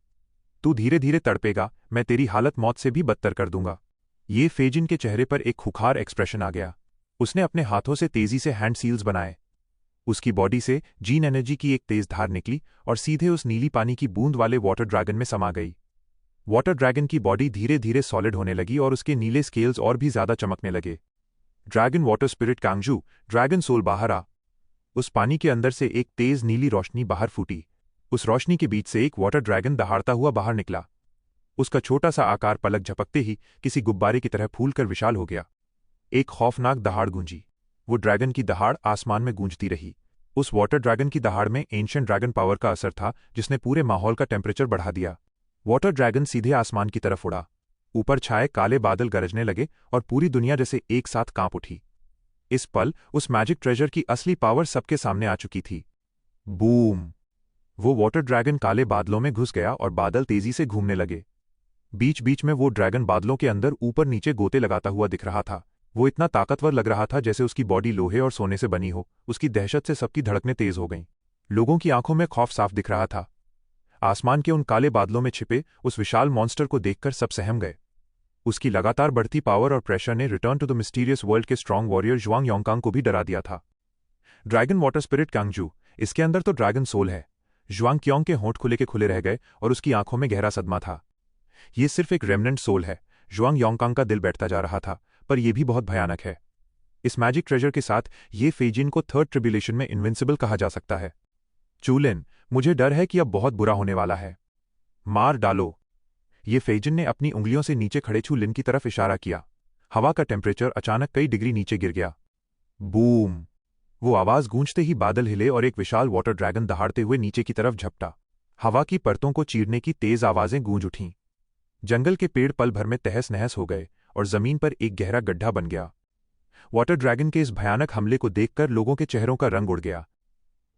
Speaker 1: तू धीरे धीरे तड़पेगा, मैं तेरी हालत मौत से भी बदतर कर दूंगा। ये फेजिन के चेहरे पर एक खुखार एक्सप्रेशन आ गया। उसने अपने हाथों से तेजी से हैंड सील्स बनाए। उसकी बॉडी से जीन एनर्जी की एक तेज धार निकली और सीधे उस नीली पानी की बूंद वाले वाटर ड्रैगन में समा गई। वाटर ड्रैगन की बॉडी धीरे धीरे सॉलिड होने लगी और उसके नीले स्केल्स और भी ज्यादा चमकने लगे। ड्रैगन वाटर स्पिरिट कांगजू, ड्रैगन सोल बाहर आ। उस पानी के अंदर से एक तेज नीली रोशनी बाहर फूटी। उस रोशनी के बीच से एक वाटर ड्रैगन दहाड़ता हुआ बाहर निकला। उसका छोटा सा आकार पलक झपकते ही किसी गुब्बारे की तरह फूलकर विशाल हो गया। एक खौफनाक दहाड़ गूंजी। वो ड्रैगन की दहाड़ आसमान में गूंजती रही। उस वाटर ड्रैगन की दहाड़ में एंशिएंट ड्रैगन पावर का असर था जिसने पूरे माहौल का टेम्परेचर बढ़ा दिया। वाटर ड्रैगन सीधे आसमान की तरफ उड़ा। ऊपर छाए काले बादल गरजने लगे और पूरी दुनिया जैसे एक साथ कांप उठी। इस पल उस मैजिक ट्रेजर की असली पावर सबके सामने आ चुकी थी। बूम! वो वाटर ड्रैगन काले बादलों में घुस गया और बादल तेजी से घूमने लगे। बीच बीच में वो ड्रैगन बादलों के अंदर ऊपर नीचे गोते लगाता हुआ दिख रहा था। वो इतना ताकतवर लग रहा था जैसे उसकी बॉडी लोहे और सोने से बनी हो। उसकी दहशत से सबकी धड़कनें तेज हो गईं। लोगों की आंखों में खौफ साफ दिख रहा था। आसमान के उन काले बादलों में छिपे उस विशाल मॉन्स्टर को देखकर सब सहम गए। उसकी लगातार बढ़ती पावर और प्रेशर ने return to the mysterious world के स्ट्रांग वॉरियर जुआंग योंगकांग को भी डरा दिया था। ड्रैगन वाटर स्पिरिट कांगजू, इसके अंदर तो ड्रैगन सोल है। जुआंग क्योंग के होंठ खुले के खुले रह गए और उसकी आंखों में गहरा सदमा था। ये सिर्फ एक रेमनेंट सोल है। जुआंग योंगकांग का दिल बैठता जा रहा था, पर यह भी बहुत भयानक है। इस मैजिक ट्रेजर के साथ ये फेजिन को थर्ड ट्रिब्यूलेशन में इनविंसिबल कहा जा सकता है। चूलिन, मुझे डर है कि अब बहुत बुरा होने वाला है। मार डालो। ये फेजिन ने अपनी उंगलियों से नीचे खड़े चूलिन की तरफ इशारा किया। हवा का टेम्परेचर अचानक कई डिग्री नीचे गिर गया। बूम! वो आवाज गूंजते ही बादल हिले और एक विशाल वाटर ड्रैगन दहाड़ते हुए नीचे की तरफ झपटा। हवा की परतों को चीरने की तेज आवाजें गूंज उठीं। जंगल के पेड़ पल भर में तहस नहस हो गए और जमीन पर एक गहरा गड्ढा बन गया। वाटर ड्रैगन के इस भयानक हमले को देखकर लोगों के चेहरों का रंग उड़ गया।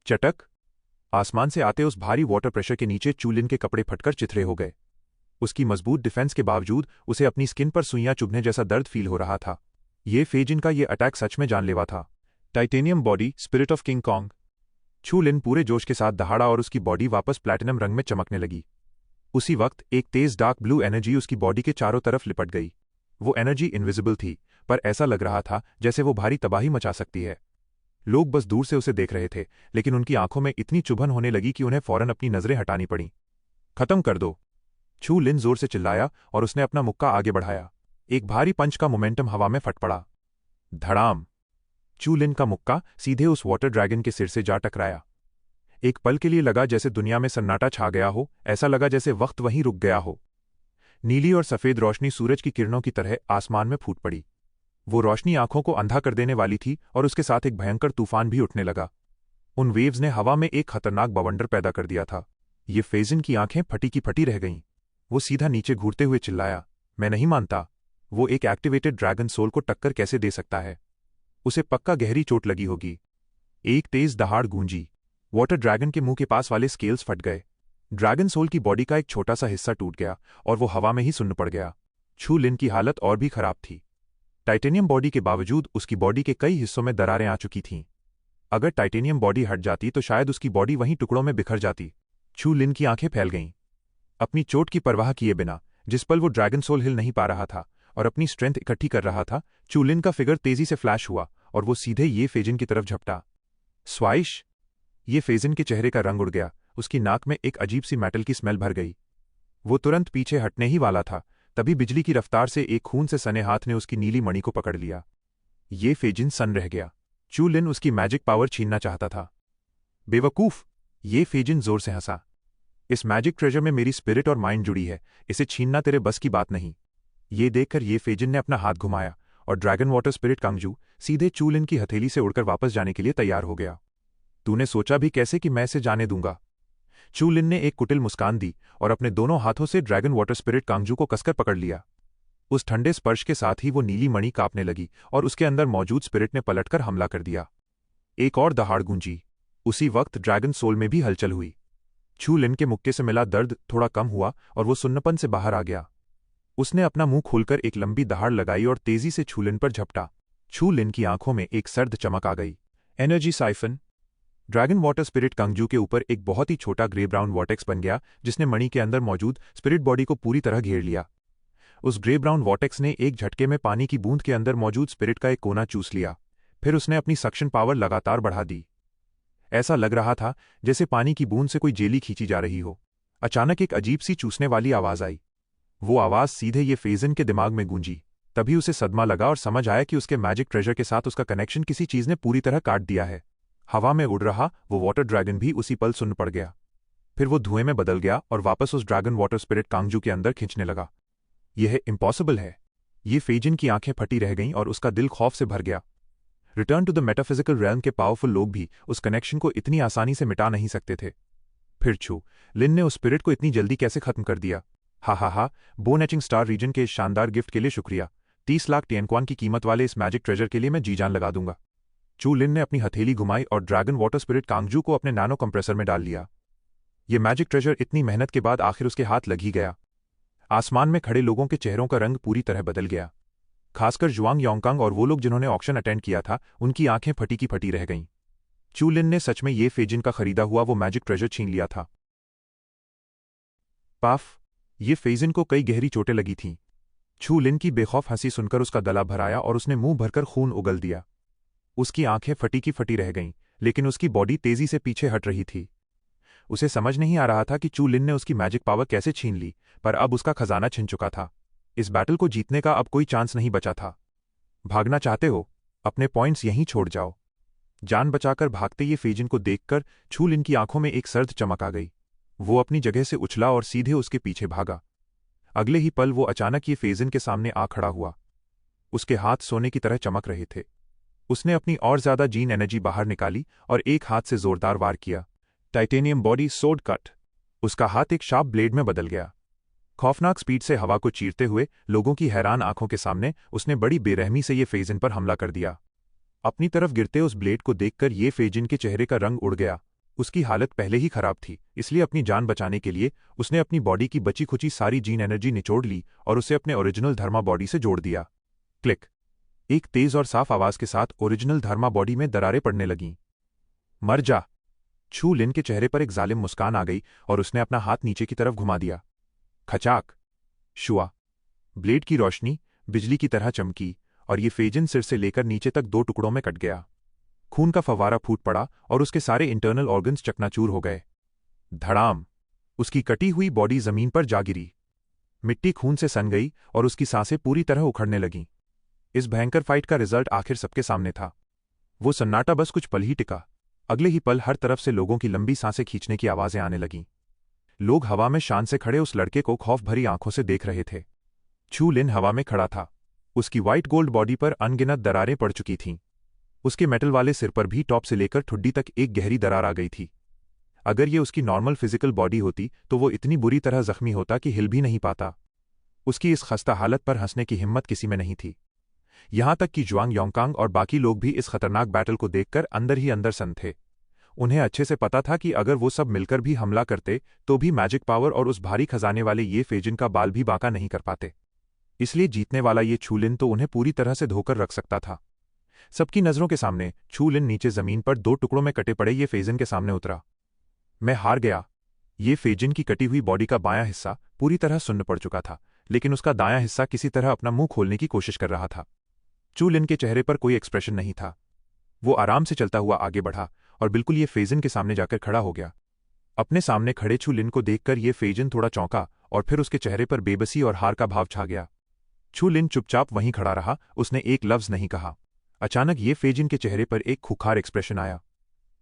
Speaker 1: चटक! आसमान से आते उस भारी वाटर प्रेशर के नीचे चूलिन के कपड़े फटकर चिथड़े हो गए। उसकी मजबूत डिफेंस के बावजूद उसे अपनी स्किन पर सुइयां चुभने जैसा दर्द फील हो रहा था। ये फेजिन का ये अटैक सच में जानलेवा था। Titanium body, spirit of king Kong. Chu Lin पूरे जोश के साथ दहाड़ा और उसकी बॉडी वापस प्लैटिनम रंग में चमकने लगी। उसी वक्त एक तेज डार्क ब्लू एनर्जी उसकी बॉडी के चारों तरफ लिपट गई। वो एनर्जी इनविजिबल थी, पर ऐसा लग रहा था जैसे वो भारी तबाही मचा सकती है। लोग बस दूर से उसे देख रहे थे, लेकिन उनकी आंखों में इतनी चुभन होने लगी कि उन्हें फौरन अपनी नजरें हटानी पड़ी। खत्म कर दो! चू लिन जोर से चिल्लाया और उसने अपना मुक्का आगे बढ़ाया। एक भारी पंच का मोमेंटम हवा में फट पड़ा। धड़ाम! चू लिन का मुक्का सीधे उस वाटर ड्रैगन के सिर से जा टकराया। एक पल के लिए लगा जैसे दुनिया में सन्नाटा छा गया हो। ऐसा लगा जैसे वक्त वहीं रुक गया हो। नीली और सफेद रोशनी सूरज की किरणों की तरह आसमान में फूट पड़ी। वो रोशनी आंखों को अंधा कर देने वाली थी और उसके साथ एक भयंकर तूफान भी उठने लगा। उन वेव्स ने हवा में एक खतरनाक बवंडर पैदा कर दिया था। ये फेजिन की आंखें फटी की फटी रह गईं। वो सीधा नीचे घूरते हुए चिल्लाया, मैं नहीं मानता। वो एक एक्टिवेटेड ड्रैगन सोल को टक्कर कैसे दे सकता है? उसे पक्का गहरी चोट लगी होगी। एक तेज दहाड़ गूंजी। वाटर ड्रैगन के मुंह के पास वाले स्केल्स फट गए। ड्रैगन सोल की बॉडी का एक छोटा सा हिस्सा टूट गया और वो हवा में ही सुन्न पड़ गया। छू लिन की हालत और भी खराब थी। टाइटेनियम बॉडी के बावजूद उसकी बॉडी के कई हिस्सों में दरारें आ चुकी थीं। अगर टाइटेनियम बॉडी हट जाती तो शायद उसकी बॉडी वहीं टुकड़ों में बिखर जाती। छू लिन की आंखें फैल गईं। अपनी चोट की परवाह किए बिना, जिस पल वो ड्रैगन सोल हिल नहीं पा रहा था और अपनी स्ट्रेंथ इकट्ठी कर रहा था, चू लिन का फिगर तेजी से फ्लैश हुआ और वो सीधे ये फेजिन की तरफ झपटा। स्वाइश! ये फेजिन के चेहरे का रंग उड़ गया। उसकी नाक में एक अजीब सी मेटल की स्मेल भर गई। वो तुरंत पीछे हटने ही वाला था, तभी बिजली की रफ्तार से एक खून से सने हाथ ने उसकी नीली मणि को पकड़ लिया। ये फेजिन सन्न रह गया। चू लिन उसकी मैजिक पावर छीनना चाहता था। बेवकूफ! ये फेजिन जोर से हंसा। इस मैजिक ट्रेजर में मेरी स्पिरिट और माइंड जुड़ी है, इसे छीनना तेरे बस की बात नहीं। ये देखकर ये फेजिन ने अपना हाथ घुमाया और ड्रैगन वाटर स्पिरिट कांगजू सीधे चू लिन की हथेली से उड़कर वापस जाने के लिए तैयार हो गया। तूने सोचा भी कैसे कि मैं इसे जाने दूंगा? चू लिन ने एक कुटिल मुस्कान दी और अपने दोनों हाथों से ड्रैगन वाटर स्पिरिट कांगजू को कसकर पकड़ लिया। उस ठंडे स्पर्श के साथ ही वो नीली मणि कांपने लगी और उसके अंदर मौजूद स्पिरिट ने पलटकर हमला कर दिया। एक और दहाड़ गूंजी। उसी वक्त ड्रैगन सोल में भी हलचल हुई। छू लिन के मुक्के से मिला दर्द थोड़ा कम हुआ और वो सुन्नपन से बाहर आ गया। उसने अपना मुंह खोलकर एक लंबी दहाड़ लगाई और तेजी से छू लिन पर झपटा। छू लिन की आंखों में एक सर्द चमक आ गई। Energy siphon! Dragon water spirit कांगजू के ऊपर एक बहुत ही छोटा ग्रे ब्राउन वॉटेक्स बन गया, जिसने मणि के अंदर मौजूद स्पिरिट बॉडी को पूरी तरह घेर लिया। उस ग्रे ब्राउन वॉटेक्स ने एक झटके में पानी की बूंद के अंदर मौजूद स्पिरिट का एक कोना चूस लिया। फिर उसने अपनी सक्शन पावर लगातार बढ़ा दी। ऐसा लग रहा था जैसे पानी की बूंद से कोई जेली खींची जा रही हो। अचानक एक अजीब सी चूसने वाली आवाज आई। वो आवाज सीधे ये फेजिन के दिमाग में गूंजी। तभी उसे सदमा लगा और समझ आया कि उसके मैजिक ट्रेजर के साथ उसका कनेक्शन किसी चीज ने पूरी तरह काट दिया है। हवा में उड़ रहा वो वाटर ड्रैगन भी उसी पल सुन्न पड़ गया। फिर वो धुएं में बदल गया और वापस उस ड्रैगन वाटर स्पिरिट कांगजू के अंदर खींचने लगा। यह इम्पॉसिबल है। ये फेजिन की आंखें फटी रह गईं और उसका दिल खौफ से भर गया। Return to the metaphysical realm के पावरफुल लोग भी उस कनेक्शन को इतनी आसानी से मिटा नहीं सकते थे। फिर छू लिन ने उस स्पिरिट को इतनी जल्दी कैसे खत्म कर दिया? हा, बोन एचिंग स्टार रीजन के इस शानदार गिफ्ट के लिए शुक्रिया। 30 लाख टियनक्वान की कीमत वाले इस मैजिक ट्रेजर के लिए मैं जी जान लगा दूंगा। चू लिन ने अपनी हथेली घुमाई और ड्रैगन वाटर स्पिरिट कांगजू को अपने नैनो कंप्रेसर में डाल लिया। ये मैजिक ट्रेजर इतनी मेहनत के बाद आखिर उसके हाथ लग ही गया। आसमान में खड़े लोगों के चेहरों का रंग पूरी तरह बदल गया। खासकर जुआंग योंगकांग और वो लोग जिन्होंने ऑक्शन अटेंड किया था, उनकी आंखें फटी की फटी रह गईं। चू लिन ने सच में ये फेजिन का खरीदा हुआ वो मैजिक ट्रेजर छीन लिया था। पाफ! ये फेजिन को कई गहरी चोटें लगी थीं। चू लिन की बेखौफ हंसी सुनकर उसका गला भर आया और उसने मुंह भरकर खून उगल दिया। उसकी आंखें फटी की फटी रह गईं, लेकिन उसकी बॉडी तेजी से पीछे हट रही थी। उसे समझ नहीं आ रहा था कि चू लिन ने उसकी मैजिक पावर कैसे छीन ली, पर अब उसका खजाना छिन चुका था। इस बैटल को जीतने का अब कोई चांस नहीं बचा था। भागना चाहते हो? अपने पॉइंट्स यहीं छोड़ जाओ। जान बचाकर भागते ये फेजिन को देखकर चू लिन की आंखों में एक सर्द चमक आ गई। वो अपनी जगह से उछला और सीधे उसके पीछे भागा। अगले ही पल वो अचानक ये फेजिन के सामने आ खड़ा हुआ। उसके हाथ सोने की तरह चमक रहे थे। उसने अपनी और ज्यादा जीन एनर्जी बाहर निकाली और एक हाथ से जोरदार वार किया। टाइटेनियम बॉडी सोड कट। उसका हाथ एक शार्प ब्लेड में बदल गया। खौफनाक स्पीड से हवा को चीरते हुए लोगों की हैरान आंखों के सामने उसने बड़ी बेरहमी से ये फेजिन पर हमला कर दिया। अपनी तरफ गिरते उस ब्लेड को देखकर ये फेजिन के चेहरे का रंग उड़ गया। उसकी हालत पहले ही खराब थी, इसलिए अपनी जान बचाने के लिए उसने अपनी बॉडी की बची खुची सारी जीन एनर्जी निचोड़ ली और उसे अपने ओरिजिनल धर्मा बॉडी से जोड़ दिया। क्लिक! एक तेज और साफ आवाज के साथ ओरिजिनल धर्मा बॉडी में दरारें पड़ने लगीं। मर जा! छू लिन के चेहरे पर एक जालिम मुस्कान आ गई और उसने अपना हाथ नीचे की तरफ घुमा दिया। खचाक! शुआ! ब्लेड की रोशनी बिजली की तरह चमकी और ये फेजिन सिर से लेकर नीचे तक 2 टुकड़ों में कट गया। खून का फव्वारा फूट पड़ा और उसके सारे इंटरनल ऑर्गन्स चकनाचूर हो गए। धड़ाम! उसकी कटी हुई बॉडी जमीन पर जा गिरी। मिट्टी खून से सन गई और उसकी सांसें पूरी तरह उखड़ने लगीं। इस भयंकर फाइट का रिजल्ट आखिर सबके सामने था। वो सन्नाटा बस कुछ पल ही टिका। अगले ही पल हर तरफ से लोगों की लंबी सांसें खींचने की आवाजें आने लगीं। लोग हवा में शान से खड़े उस लड़के को खौफ भरी आंखों से देख रहे थे। चू लिन हवा में खड़ा था। उसकी व्हाइट गोल्ड बॉडी पर अनगिनत दरारें पड़ चुकी थीं। उसके मेटल वाले सिर पर भी टॉप से लेकर ठुड्डी तक एक गहरी दरार आ गई थी। अगर ये उसकी नॉर्मल फिजिकल बॉडी होती तो वो इतनी बुरी तरह जख्मी होता कि हिल भी नहीं पाता। उसकी इस खस्ता हालत पर हंसने की हिम्मत किसी में नहीं थी। यहां तक कि जुआंग योंगकांग और बाकी लोग भी इस खतरनाक बैटल को देखकर अंदर ही अंदर सन्न थे। उन्हें अच्छे से पता था कि अगर वो सब मिलकर भी हमला करते तो भी मैजिक पावर और उस भारी खजाने वाले ये फेजिन का बाल भी बांका नहीं कर पाते। इसलिए जीतने वाला ये छू लिन तो उन्हें पूरी तरह से धोकर रख सकता था। सबकी नजरों के सामने छू लिन नीचे जमीन पर 2 टुकड़ों में कटे पड़े ये फेजिन के सामने उतरा। मैं हार गया। ये फेजिन की कटी हुई बॉडी का बायां हिस्सा पूरी तरह सुन्न पड़ चुका था, लेकिन उसका दायां हिस्सा किसी तरह अपना मुंह खोलने की कोशिश कर रहा था। चू लिन के चेहरे पर कोई एक्सप्रेशन नहीं था। वो आराम से चलता हुआ आगे बढ़ा और बिल्कुल ये फेजिन के सामने जाकर खड़ा हो गया। अपने सामने खड़े छू लिन को देखकर ये फेजिन थोड़ा चौंका और फिर उसके चेहरे पर बेबसी और हार का भाव छा गया। छू लिन चुपचाप वहीं खड़ा रहा, उसने एक लफ्ज नहीं कहा। अचानक ये फेजिन के चेहरे पर एक खुखार एक्सप्रेशन आया।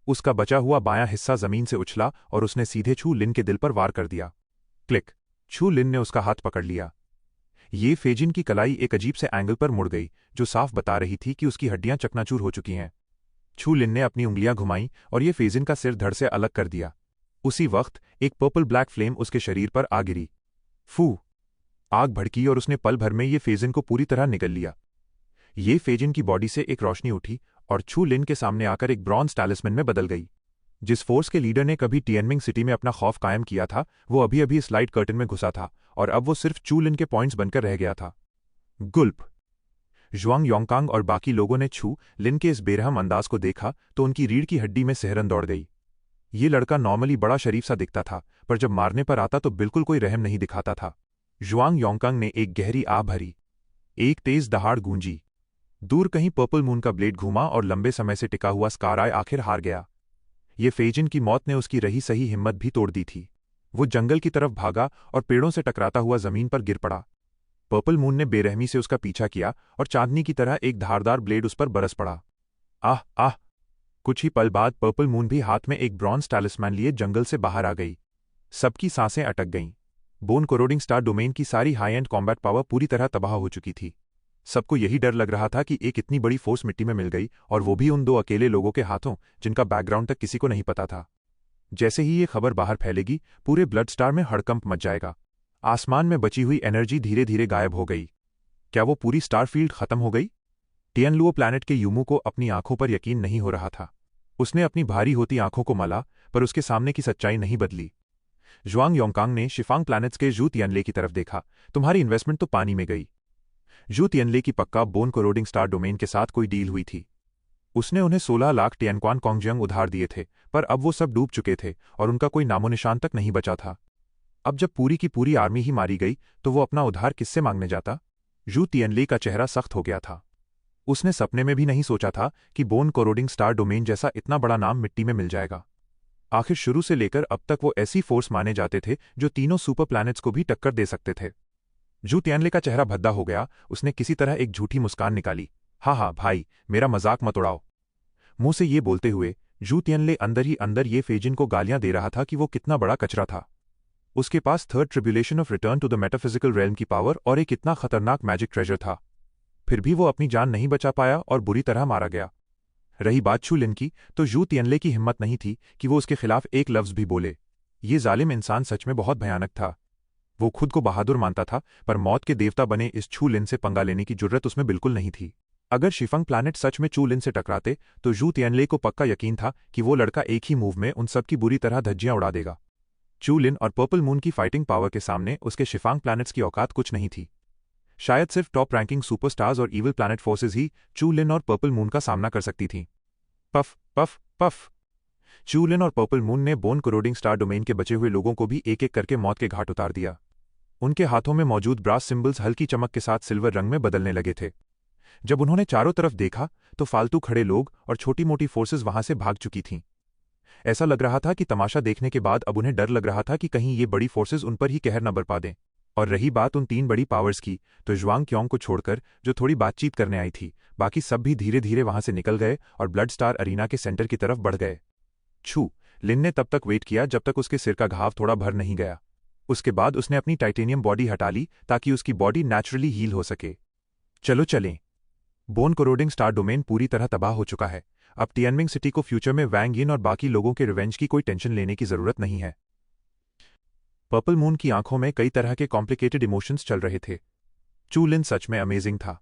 Speaker 1: उसका बचा हुआ बायां हिस्सा जमीन से उछला और उसने सीधे छू लिन के दिल पर वार कर दिया। क्लिक! छू लिन ने उसका हाथ पकड़ लिया। ये फेजिन की कलाई एक अजीब से एंगल पर मुड़ गई, जो साफ बता रही थी कि उसकी हड्डियां चकनाचूर हो चुकी हैं। छू लिन ने अपनी उंगलियां घुमाई और ये फेजिन का सिर धड़ से अलग कर दिया। उसी वक्त एक पर्पल ब्लैक फ्लेम उसके शरीर पर आ गिरी। फू! आग भड़की और उसने पल भर में ये फेजिन को पूरी तरह निगल लिया। ये फेजिन की बॉडी से एक रोशनी उठी और छू लिन के सामने आकर एक ब्रॉन्ज टैलिस्मैन में बदल गई। जिस फोर्स के लीडर ने कभी टिएनमिंग सिटी में अपना खौफ कायम किया था, वो अभी अभी इस लाइट कर्टन में घुसा था और अब वो सिर्फ चू लिन के पॉइंट्स बनकर रह गया था। गुल्प! जुआंग योंगकांग और बाकी लोगों ने छू लिन के इस बेरहम अंदाज को देखा तो उनकी रीढ़ की हड्डी में सिहरन दौड़ गई। ये लड़का नॉर्मली बड़ा शरीफ सा दिखता था, पर जब मारने पर आता तो बिल्कुल कोई रहम नहीं दिखाता था। जुआंग योंगकांग ने एक गहरी आह भरी। एक तेज दहाड़ गूंजी। दूर कहीं पर्पल मून का ब्लेड घूमा और लंबे समय से टिका हुआ स्कार आय आखिर हार गया। ये फेजिन की मौत ने उसकी रही सही हिम्मत भी तोड़ दी थी। वो जंगल की तरफ भागा और पेड़ों से टकराता हुआ जमीन पर गिर पड़ा। पर्पल मून ने बेरहमी से उसका पीछा किया और चांदनी की तरह एक धारदार ब्लेड उस पर बरस पड़ा। आह आह! कुछ ही पल बाद पर्पल मून भी हाथ में एक ब्रॉन्ज टैलिस्मैन लिए जंगल से बाहर आ गई। सबकी सांसें अटक गईं। बोन कोरोडिंग स्टार डोमेन की सारी हाई एंड कॉम्बैट पावर पूरी तरह तबाह हो चुकी थी। सबको यही डर लग रहा था कि एक इतनी बड़ी फोर्स मिट्टी में मिल गई, और वो भी उन दो अकेले लोगों के हाथों जिनका बैकग्राउंड तक किसी को नहीं पता था। जैसे ही ये खबर बाहर फैलेगी, पूरे ब्लड स्टार में हड़कंप मच जाएगा। आसमान में बची हुई एनर्जी धीरे धीरे गायब हो गई। क्या वो पूरी स्टार फील्ड खत्म हो गई? टियनलुओ प्लैनेट के यूमू को अपनी आंखों पर यकीन नहीं हो रहा था। उसने अपनी भारी होती आंखों को मला, पर उसके सामने की सच्चाई नहीं बदली। ज़ुआंग योंगकांग ने शिफांग प्लैनेट्स के जू तियनले की तरफ देखा। तुम्हारी इन्वेस्टमेंट तो पानी में गई। जू तियनले की पक्का बोन कोरोडिंग स्टार डोमेन के साथ कोई डील हुई थी। उसने उन्हें 16 लाख टियनक्वान कॉन्गजियांग उधार दिए थे, पर अब वो सब डूब चुके थे और उनका कोई नामोनिशान तक नहीं बचा था। अब जब पूरी की पूरी आर्मी ही मारी गई, तो वो अपना उधार किससे मांगने जाता? जू तियनले का चेहरा सख्त हो गया था। उसने सपने में भी नहीं सोचा था कि बोन कोरोडिंग स्टार डोमेन जैसा इतना बड़ा नाम मिट्टी में मिल जाएगा। आखिर शुरू से लेकर अब तक वो ऐसी फोर्स माने जाते थे जो तीनों सुपर प्लैनेट्स को भी टक्कर दे सकते थे। जू तियनले का चेहरा भद्दा हो गया। उसने किसी तरह एक झूठी मुस्कान निकाली। हाँ भाई, मेरा मजाक मत उड़ाओ। मुंह से ये बोलते हुए जू तियनले अंदर ही अंदर ये फेजिन को गालियां दे रहा था कि वो कितना बड़ा कचरा था। उसके पास third tribulation of return to the metaphysical realm की पावर और एक इतना खतरनाक मैजिक ट्रेजर था। फिर भी वो अपनी जान नहीं बचा पाया और बुरी तरह मारा गया। रही बात चू लिन की, तो जू तियनले की हिम्मत नहीं थी कि वो उसके खिलाफ एक लफ्ज भी बोले। ये जालिम इंसान सच में बहुत भयानक था। वो खुद को बहादुर मानता था, पर मौत के देवता बने इस चू लिन से पंगा लेने की जुर्रत उसमें बिल्कुल नहीं थी। अगर शिफंग प्लैनेट सच में चू लिन से टकराते, तो जू तियनले को पक्का यकीन था कि वो लड़का एक ही मूव में उन सबकी बुरी तरह धज्जियां उड़ा देगा। चू लिन और पर्पल मून की फाइटिंग पावर के सामने उसके शिफांग प्लैनेट्स की औकात कुछ नहीं थी। शायद सिर्फ टॉप रैंकिंग सुपरस्टार्स और इविल प्लैनेट फोर्सेज ही चू लिन और पर्पल मून का सामना कर सकती थीं। Puff puff puff. चू लिन और पर्पल मून ने बोन कोरोडिंग स्टार डोमेन के बचे हुए लोगों को भी एक एक करके मौत के घाट उतार दिया। उनके हाथों में मौजूद ब्रास सिंबल्स हल्की चमक के साथ सिल्वर रंग में बदलने लगे थे। जब उन्होंने चारों तरफ देखा, तो फालतू खड़े लोग और छोटी मोटी फोर्सेज वहां से भाग चुकी थीं। ऐसा लग रहा था कि तमाशा देखने के बाद अब उन्हें डर लग रहा था कि कहीं ये बड़ी फोर्सेज उन पर ही कहर न बरपा दें। और रही बात उन तीन बड़ी पावर्स की, तो ज़ुआंग क्योंग को छोड़कर जो थोड़ी बातचीत करने आई थी, बाकी सब भी धीरे धीरे वहां से निकल गए और ब्लड स्टार अरीना के सेंटर की तरफ बढ़ गए। छू लिन ने तब तक वेट किया जब तक उसके सिर का घाव थोड़ा भर नहीं गया। उसके बाद उसने अपनी टाइटेनियम बॉडी हटा ली ताकि उसकी बॉडी नेचुरली हील हो सके। चलो चलें। बोन कोरोडिंग स्टार डोमेन पूरी तरह तबाह हो चुका है। अब टियनमिंग सिटी को फ्यूचर में वैंग यिन और बाकी लोगों के रिवेंज की कोई टेंशन लेने की जरूरत नहीं है। पर्पल मून की आंखों में कई तरह के कॉम्प्लिकेटेड इमोशंस चल रहे थे। चू लिन सच में अमेजिंग था।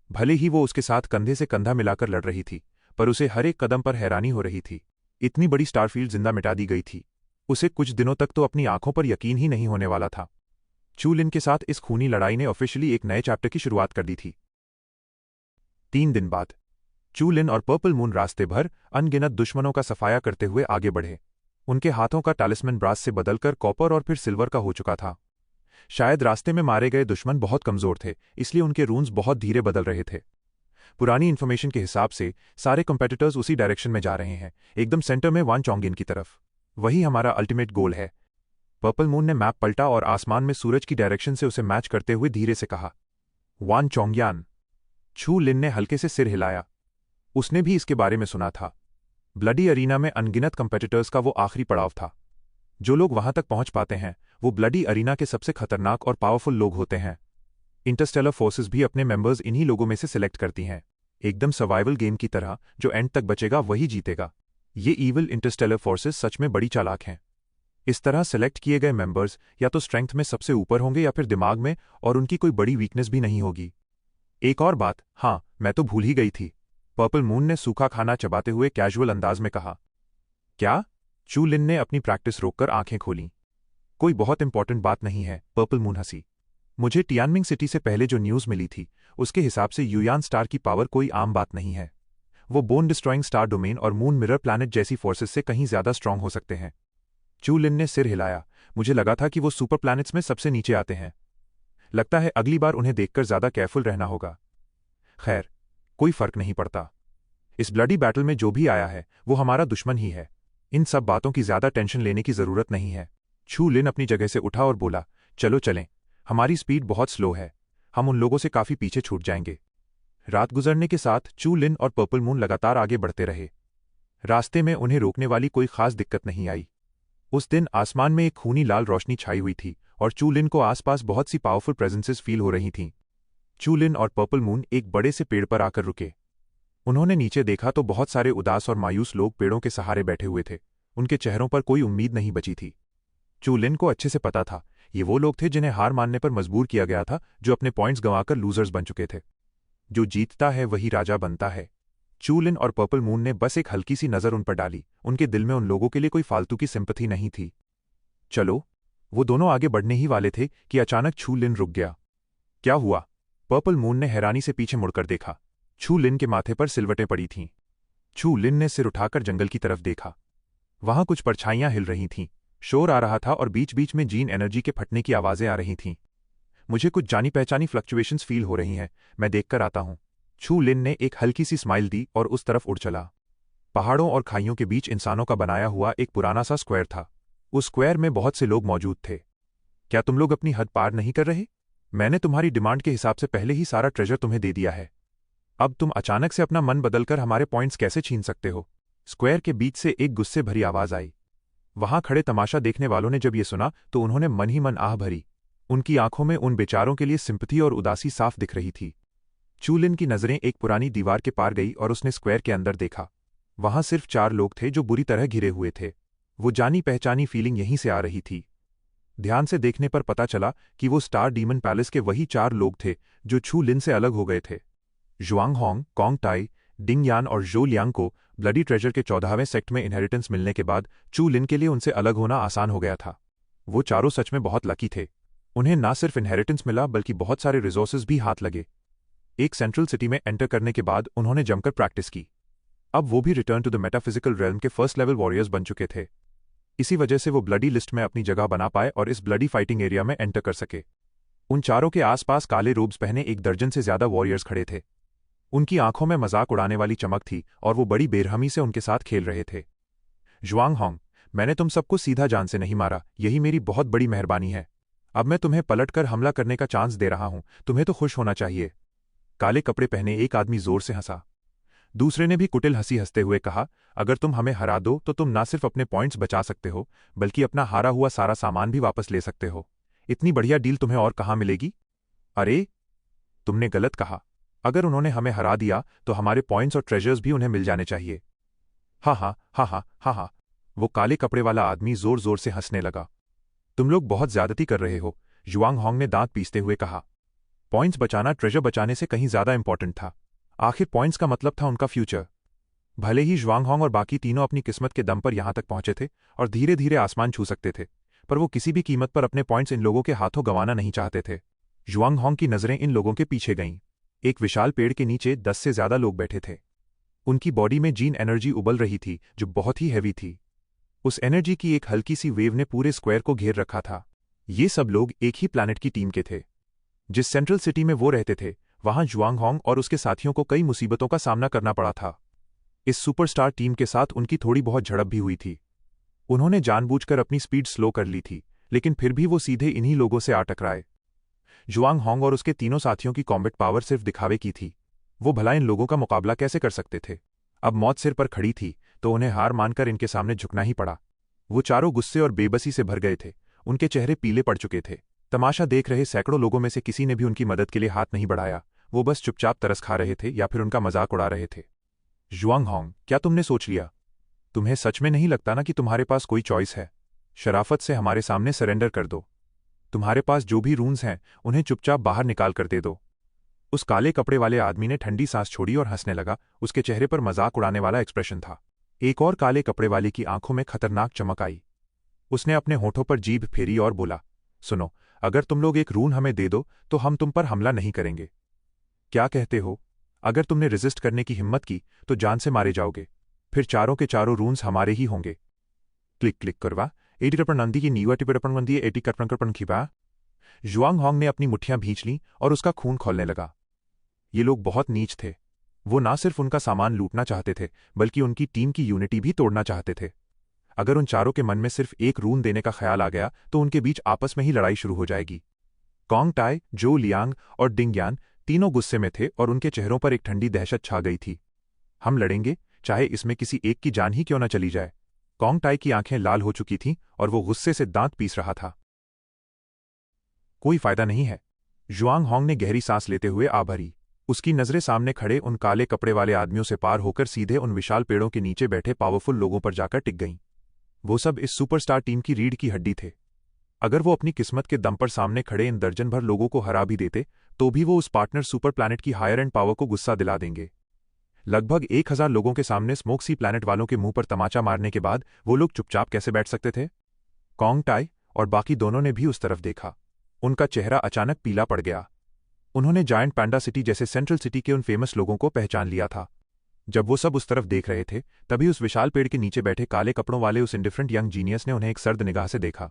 Speaker 1: भले ही वो उसके साथ कंधे से कंधा मिलाकर लड़ रही थी, पर उसे हर एक कदम पर हैरानी हो रही थी। इतनी बड़ी स्टारफील्ड जिंदा मिटा दी गई थी। उसे कुछ दिनों तक तो अपनी आंखों पर यकीन ही नहीं होने वाला था। चू लिन के साथ इस खूनी लड़ाई ने ऑफिशियली एक नए चैप्टर की शुरुआत कर दी थी। 3 दिन बाद चू लिन और पर्पल मून रास्ते भर अनगिनत दुश्मनों का सफाया करते हुए आगे बढ़े। उनके हाथों का टालिस्मन ब्रास से बदलकर कॉपर और फिर सिल्वर का हो चुका था। शायद रास्ते में मारे गए दुश्मन बहुत कमजोर थे, इसलिए उनके रून्स बहुत धीरे बदल रहे थे। पुरानी इन्फॉर्मेशन के हिसाब से सारे कंपेटिटर्स उसी डायरेक्शन में जा रहे हैं, एकदम सेंटर में वान चोंगिन की तरफ। वही हमारा अल्टीमेट गोल है। पर्पल मून ने मैप पलटा और आसमान में सूरज की डायरेक्शन से उसे मैच करते हुए धीरे से कहा, वान चोंगयान। छू लिन ने हल्के से सिर हिलाया। उसने भी इसके बारे में सुना था। ब्लडी अरीना में अनगिनत कंपेटिटर्स का वो आखिरी पड़ाव था। जो लोग वहां तक पहुंच पाते हैं, वो ब्लडी अरीना के सबसे खतरनाक और पावरफुल लोग होते हैं। इंटरस्टेलर फोर्सेस भी अपने मेंबर्स इन्हीं लोगों में से सिलेक्ट करती हैं, एकदम सर्वाइवल गेम की तरह। जो एंड तक बचेगा वही जीतेगा। ये ईविल इंटरस्टेलर फोर्सेस सच में बड़ी चालाक हैं। इस तरह सेलेक्ट किए गए मेंबर्स या तो स्ट्रेंथ में सबसे ऊपर होंगे या फिर दिमाग में, और उनकी कोई बड़ी वीकनेस भी नहीं होगी। एक और बात, हाँ मैं तो भूल ही गई थी। पर्पल मून ने सूखा खाना चबाते हुए कैजुअल अंदाज में कहा। क्या? चू लिन ने अपनी प्रैक्टिस रोककर आंखें खोलीं। कोई बहुत इंपॉर्टेंट बात नहीं है, पर्पल मून हंसी। मुझे टियानमिंग सिटी से पहले जो न्यूज़ मिली थी, उसके हिसाब से युयान स्टार की पावर कोई आम बात नहीं है। वो बोन डिस्ट्रॉइंग स्टार डोमेन और मून मिरर प्लैनेट जैसी फोर्सेस से कहीं ज्यादा स्ट्रांग हो सकते हैं। चू लिन ने सिर हिलाया। मुझे लगा था कि वो सुपर प्लैनेट्स में सबसे नीचे आते हैं। लगता है अगली बार उन्हें देखकर ज्यादा केयरफुल रहना होगा। खैर, कोई फर्क नहीं पड़ता। इस ब्लडी बैटल में जो भी आया है वो हमारा दुश्मन ही है। इन सब बातों की ज्यादा टेंशन लेने की जरूरत नहीं है। छू लिन अपनी जगह से उठा और बोला, चलो चलें। हमारी स्पीड बहुत स्लो है, हम उन लोगों से काफी पीछे छूट जाएंगे। रात गुजरने के साथ चू लिन और पर्पल मून लगातार आगे बढ़ते रहे। रास्ते में उन्हें रोकने वाली कोई खास दिक्कत नहीं आई। उस दिन आसमान में एक खूनी लाल रोशनी छाई हुई थी और चू लिन को आसपास बहुत सी पावरफुल प्रेजेंसेस फील हो रही थीं। चू लिन और पर्पल मून एक बड़े से पेड़ पर आकर रुके। उन्होंने नीचे देखा तो बहुत सारे उदास और मायूस लोग पेड़ों के सहारे बैठे हुए थे। उनके चेहरों पर कोई उम्मीद नहीं बची थी। चू लिन को अच्छे से पता था, ये वो लोग थे जिन्हें हार मानने पर मजबूर किया गया था, जो अपने पॉइंट्स गंवाकर लूजर्स बन चुके थे। जो जीतता है वही राजा बनता है। चू लिन और पर्पल मून ने बस एक हल्की सी नजर उन पर डाली। उनके दिल में उन लोगों के लिए कोई फालतू की सिंपैथी नहीं थी। चलो, वो दोनों आगे बढ़ने ही वाले थे कि अचानक चू लिन रुक गया। क्या हुआ? पर्पल मून ने हैरानी से पीछे मुड़कर देखा। चू लिन के माथे पर सिलवटें पड़ी थीं। चू लिन ने सिर उठाकर जंगल की तरफ देखा। वहां कुछ परछाइयां हिल रही थीं, शोर आ रहा था और बीच बीच में जीन एनर्जी के फटने की आवाजें आ रही थीं। मुझे कुछ जानी पहचानी फ्लक्चुएशंस फील हो रही हैं, मैं देखकर आता हूं। चू लिन ने एक हल्की सी स्माइल दी और उस तरफ उड़ चला। पहाड़ों और खाइयों के बीच इंसानों का बनाया हुआ एक पुराना सा स्क्वायर था। उस स्क्वायर में बहुत से लोग मौजूद थे। क्या तुम लोग अपनी हद पार नहीं कर रहे? मैंने तुम्हारी डिमांड के हिसाब से पहले ही सारा ट्रेजर तुम्हें दे दिया है। अब तुम अचानक से अपना मन बदलकर हमारे पॉइंट्स कैसे छीन सकते हो? स्क्वायर के बीच से एक गुस्से भरी आवाज आई। वहां खड़े तमाशा देखने वालों ने जब ये सुना तो उन्होंने मन ही मन आह भरी। उनकी आंखों में उन बेचारों के लिए सिंपैथी और उदासी साफ दिख रही थी। चू लिन की नजरें एक पुरानी दीवार के पार गई और उसने स्क्वायर के अंदर देखा। वहां सिर्फ 4 लोग थे जो बुरी तरह घिरे हुए थे। वो जानी पहचानी फीलिंग यहीं से आ रही थी। ध्यान से देखने पर पता चला कि वो स्टार डीमन पैलेस के वही 4 लोग थे जो चू लिन से अलग हो गए थे। जुआंग होंग, कॉन्ग टाई, डिंग यान और जो लियांग को ब्लडी ट्रेजर के 14वें सेक्ट में इनहेरिटेंस मिलने के बाद चू लिन के लिए उनसे अलग होना आसान हो गया था। वो चारों सच में बहुत लकी थे। उन्हें ना सिर्फ इनहेरिटेंस मिला बल्कि बहुत सारे रिसोर्सेज भी हाथ लगे। एक सेंट्रल सिटी में एंटर करने के बाद उन्होंने जमकर प्रैक्टिस की। अब वो भी return to the metaphysical realm के फर्स्ट लेवल वॉरियर्स बन चुके थे। इसी वजह से वो ब्लडी लिस्ट में अपनी जगह बना पाए और इस ब्लडी फाइटिंग एरिया में एंटर कर सके। उन चारों के आसपास काले रोब्स पहने एक दर्जन से ज्यादा वॉरियर्स खड़े थे। उनकी आंखों में मजाक उड़ाने वाली चमक थी और वो बड़ी बेरहमी से उनके साथ खेल रहे थे। जुआंग होंग, मैंने तुम सबको सीधा जान से नहीं मारा, यही मेरी बहुत बड़ी मेहरबानी है। अब मैं तुम्हें पलटकर हमला करने का चांस दे रहा हूं, तुम्हें तो खुश होना चाहिए। काले कपड़े पहने एक आदमी जोर से हंसा। दूसरे ने भी कुटिल हंसी हंसते हुए कहा, अगर तुम हमें हरा दो तो तुम ना सिर्फ अपने पॉइंट्स बचा सकते हो बल्कि अपना हारा हुआ सारा सामान भी वापस ले सकते हो। इतनी बढ़िया डील तुम्हें और कहाँ मिलेगी? अरे, तुमने गलत कहा। अगर उन्होंने हमें हरा दिया तो हमारे पॉइंट्स और ट्रेजर्स भी उन्हें मिल जाने चाहिए। हाँ हाँ हाँ हाँ हाँ हाँ। वो काले कपड़े वाला आदमी जोर जोर से हंसने लगा। तुम लोग बहुत ज्यादती कर रहे हो, जुआंग होंग ने दांत पीसते हुए कहा। पॉइंट्स बचाना ट्रेजर बचाने से कहीं ज्यादा इंपॉर्टेंट था। आखिर पॉइंट्स का मतलब था उनका फ्यूचर। भले ही जुआंग होंग और बाकी तीनों अपनी किस्मत के दम पर यहां तक पहुंचे थे और धीरे धीरे आसमान छू सकते थे, पर वो किसी भी कीमत पर अपने पॉइंट्स इन लोगों के हाथों गंवाना नहीं चाहते थे। जुआंग होंग की नजरें इन लोगों के पीछे गईं। एक विशाल पेड़ के नीचे 10 से ज्यादा लोग बैठे थे। उनकी बॉडी में जीन एनर्जी उबल रही थी जो बहुत ही हैवी थी। उस एनर्जी की एक हल्की सी वेव ने पूरे स्क्वायर को घेर रखा था। ये सब लोग एक ही प्लैनेट की टीम के थे। जिस सेंट्रल सिटी में वो रहते थे वहां जुआंग होंग और उसके साथियों को कई मुसीबतों का सामना करना पड़ा था। इस सुपरस्टार टीम के साथ उनकी थोड़ी बहुत झड़प भी हुई थी। उन्होंने जानबूझकर अपनी स्पीड स्लो कर ली थी, लेकिन फिर भी वो सीधे इन्हीं लोगों से आ टकराए। जुआंग होंग और उसके तीनों साथियों की कॉम्बैट पावर सिर्फ दिखावे की थी। वो भला इन लोगों का मुकाबला कैसे कर सकते थे? अब मौत सिर पर खड़ी थी तो उन्हें हार मानकर इनके सामने झुकना ही पड़ा। वो चारों गुस्से और बेबसी से भर गए थे। उनके चेहरे पीले पड़ चुके थे। तमाशा देख रहे सैकड़ों लोगों में से किसी ने भी उनकी मदद के लिए हाथ नहीं बढ़ाया। वो बस चुपचाप तरस खा रहे थे या फिर उनका मजाक उड़ा रहे थे। जुआंग होंग, क्या तुमने सोच लिया? तुम्हें सच में नहीं लगता ना कि तुम्हारे पास कोई चॉइस है? शराफत से हमारे सामने सरेंडर कर दो। तुम्हारे पास जो भी रून्स हैं उन्हें चुपचाप बाहर निकाल कर दे दो। उस काले कपड़े वाले आदमी ने ठंडी सांस छोड़ी और हंसने लगा। उसके चेहरे पर मजाक उड़ाने वाला एक्सप्रेशन था। एक और काले कपड़े वाले की आंखों में खतरनाक चमक आई। उसने अपने होठों पर जीभ फेरी और बोला, सुनो, अगर तुम लोग एक रून हमें दे दो तो हम तुम पर हमला नहीं करेंगे। क्या कहते हो? अगर तुमने रेजिस्ट करने की हिम्मत की तो जान से मारे जाओगे। फिर चारों के चारों रून्स हमारे ही होंगे। क्लिक क्लिक करवा 80 नंदी की नीवा टिपड़पन मंदी 80 करपन खिपा। जुआंग होंग ने अपनी मुट्ठियां भींच लीं और उसका खून खौलने लगा। ये लोग बहुत नीच थे। वो ना सिर्फ उनका सामान लूटना चाहते थे बल्कि उनकी टीम की यूनिटी भी तोड़ना चाहते थे। अगर उन चारों के मन में सिर्फ एक रून देने का ख्याल आ गया तो उनके बीच आपस में ही लड़ाई शुरू हो जाएगी। कॉन्ग टाई, जो लियांग और डिंग यान तीनों गुस्से में थे और उनके चेहरों पर एक ठंडी दहशत छा गई थी। हम लड़ेंगे, चाहे इसमें किसी एक की जान ही क्यों न चली जाए। कॉन्ग टाई की आंखें लाल हो चुकी थीं और वो गुस्से से दांत पीस रहा था। कोई फायदा नहीं है। जुआंग होंग ने गहरी सांस लेते हुए आ भरी। उसकी नजरें सामने खड़े उन काले कपड़े वाले आदमियों से पार होकर सीधे उन विशाल पेड़ों के नीचे बैठे पावरफुल लोगों पर जाकर टिक गईं। वो सब इस सुपरस्टार टीम की रीढ़ की हड्डी थे। अगर वो अपनी किस्मत के दम पर सामने खड़े इन दर्जन भर लोगों को हरा भी देते तो भी वो उस पार्टनर सुपर प्लैनेट की हायर एंड पावर को गुस्सा दिला देंगे। लगभग 1000 लोगों के सामने स्मोक सी प्लैनेट वालों के मुंह पर तमाचा मारने के बाद वो लोग चुपचाप कैसे बैठ सकते थे? कॉन्ग टाई और बाकी दोनों ने भी उस तरफ देखा। उनका चेहरा अचानक पीला पड़ गया। उन्होंने जायंट पैंडा सिटी जैसे सेंट्रल सिटी के उन फेमस लोगों को पहचान लिया था। जब वो सब उस तरफ देख रहे थे तभी उस विशाल पेड़ के नीचे बैठे काले कपड़ों वाले उस इंडिफरेंट यंग जीनियस ने उन्हें एक सर्द निगाह से देखा।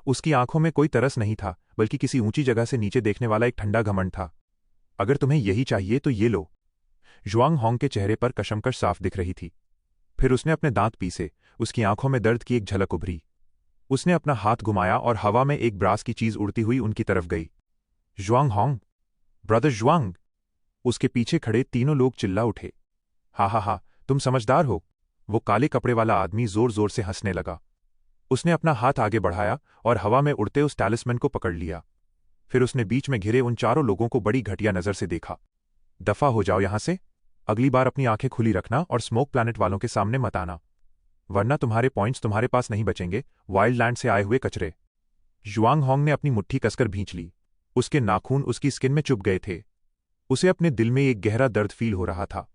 Speaker 1: उसकी आंखों में कोई तरस नहीं था, बल्कि किसी ऊंची जगह से नीचे देखने वाला एक ठंडा घमंड था। अगर तुम्हें यही चाहिए तो ये लो। जुआंग होंग के चेहरे पर कशमकश साफ दिख रही थी। फिर उसने अपने दांत पीसे, उसकी आंखों में दर्द की एक झलक उभरी। उसने अपना हाथ घुमाया और हवा में एक ब्रास की चीज उड़ती हुई उनकी तरफ गई। जुआंग होंग, ब्रदर जुआंग! उसके पीछे खड़े तीनों लोग चिल्ला उठे। हा, तुम समझदार हो। वो काले कपड़े वाला आदमी जोर जोर से हंसने लगा। उसने अपना हाथ आगे बढ़ाया और हवा में उड़ते उस टैलिस्मैन को पकड़ लिया। फिर उसने बीच में घिरे उन चारों लोगों को बड़ी घटिया नजर से देखा। दफा हो जाओ यहां से। अगली बार अपनी आंखें खुली रखना और स्मोक प्लैनेट वालों के सामने मत आना, वरना तुम्हारे पॉइंट्स तुम्हारे पास नहीं बचेंगे, वाइल्ड लैंड से आए हुए कचरे। जुआंग होंग ने अपनी मुट्ठी कसकर भींच ली। उसके नाखून उसकी स्किन में चुभ गए थे। उसे अपने दिल में एक गहरा दर्द फील हो रहा था।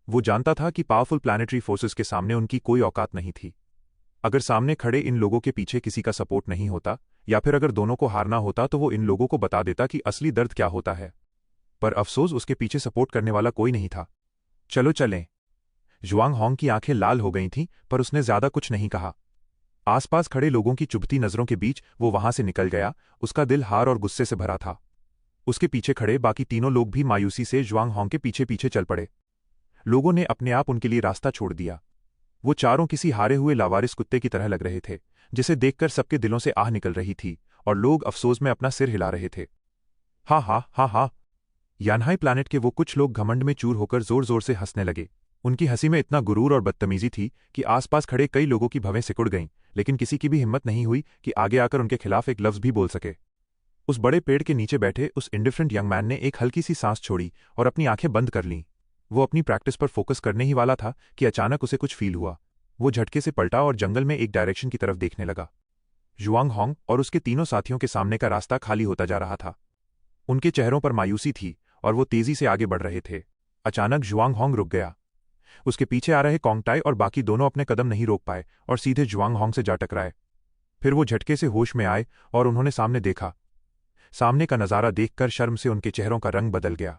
Speaker 1: वो जानता था कि पावरफुल प्लैनेटरी फोर्सेस के सामने उनकी कोई औकात नहीं थी। अगर सामने खड़े इन लोगों के पीछे किसी का सपोर्ट नहीं होता, या फिर अगर दोनों को हारना होता तो वो इन लोगों को बता देता कि असली दर्द क्या होता है। पर अफसोस उसके पीछे सपोर्ट करने वाला कोई नहीं था। चलो चलें। जुआंग होंग की आंखें लाल हो गई थीं, पर उसने ज्यादा कुछ नहीं कहा। आसपास खड़े लोगों की चुभती नजरों के बीच वो वहां से निकल गया। उसका दिल हार और गुस्से से भरा था। उसके पीछे खड़े बाकी तीनों लोग भी मायूसी से जुआंग होंग के पीछे पीछे चल पड़े। लोगों ने अपने आप उनके लिए रास्ता छोड़ दिया। वो चारों किसी हारे हुए लावारिस कुत्ते की तरह लग रहे थे, जिसे देखकर सबके दिलों से आह निकल रही थी, और लोग अफसोस में अपना सिर हिला रहे थे। हा। यानहाई प्लैनेट के वो कुछ लोग घमंड में चूर होकर जोर जोर से हंसने लगे। उनकी हंसी में इतना गुरूर और बदतमीजी थी कि आसपास खड़े कई लोगों की भवें सिकुड़ गईं, लेकिन किसी की भी हिम्मत नहीं हुई कि आगे आकर उनके खिलाफ एक लफ्ज भी बोल सके। उस बड़े पेड़ के नीचे बैठे उस इंडिफरेंट यंग मैन ने एक हल्की सी सांस छोड़ी और अपनी आंखें बंद कर लीं। वो अपनी प्रैक्टिस पर फोकस करने ही वाला था कि अचानक उसे कुछ फील हुआ। वो झटके से पलटा और जंगल में एक डायरेक्शन की तरफ देखने लगा। जुआंग होंग और उसके तीनों साथियों के सामने का रास्ता खाली होता जा रहा था। उनके चेहरों पर मायूसी थी और वो तेजी से आगे बढ़ रहे थे। अचानक जुआंग होंग रुक गया। उसके पीछे आ रहे कॉन्ग टाई और बाकी दोनों अपने कदम नहीं रोक पाए और सीधे जुआंग होंग से जा टकराए। फिर वो झटके से होश में आए और उन्होंने सामने देखा। सामने का नजारा देखकर शर्म से उनके चेहरों का रंग बदल गया।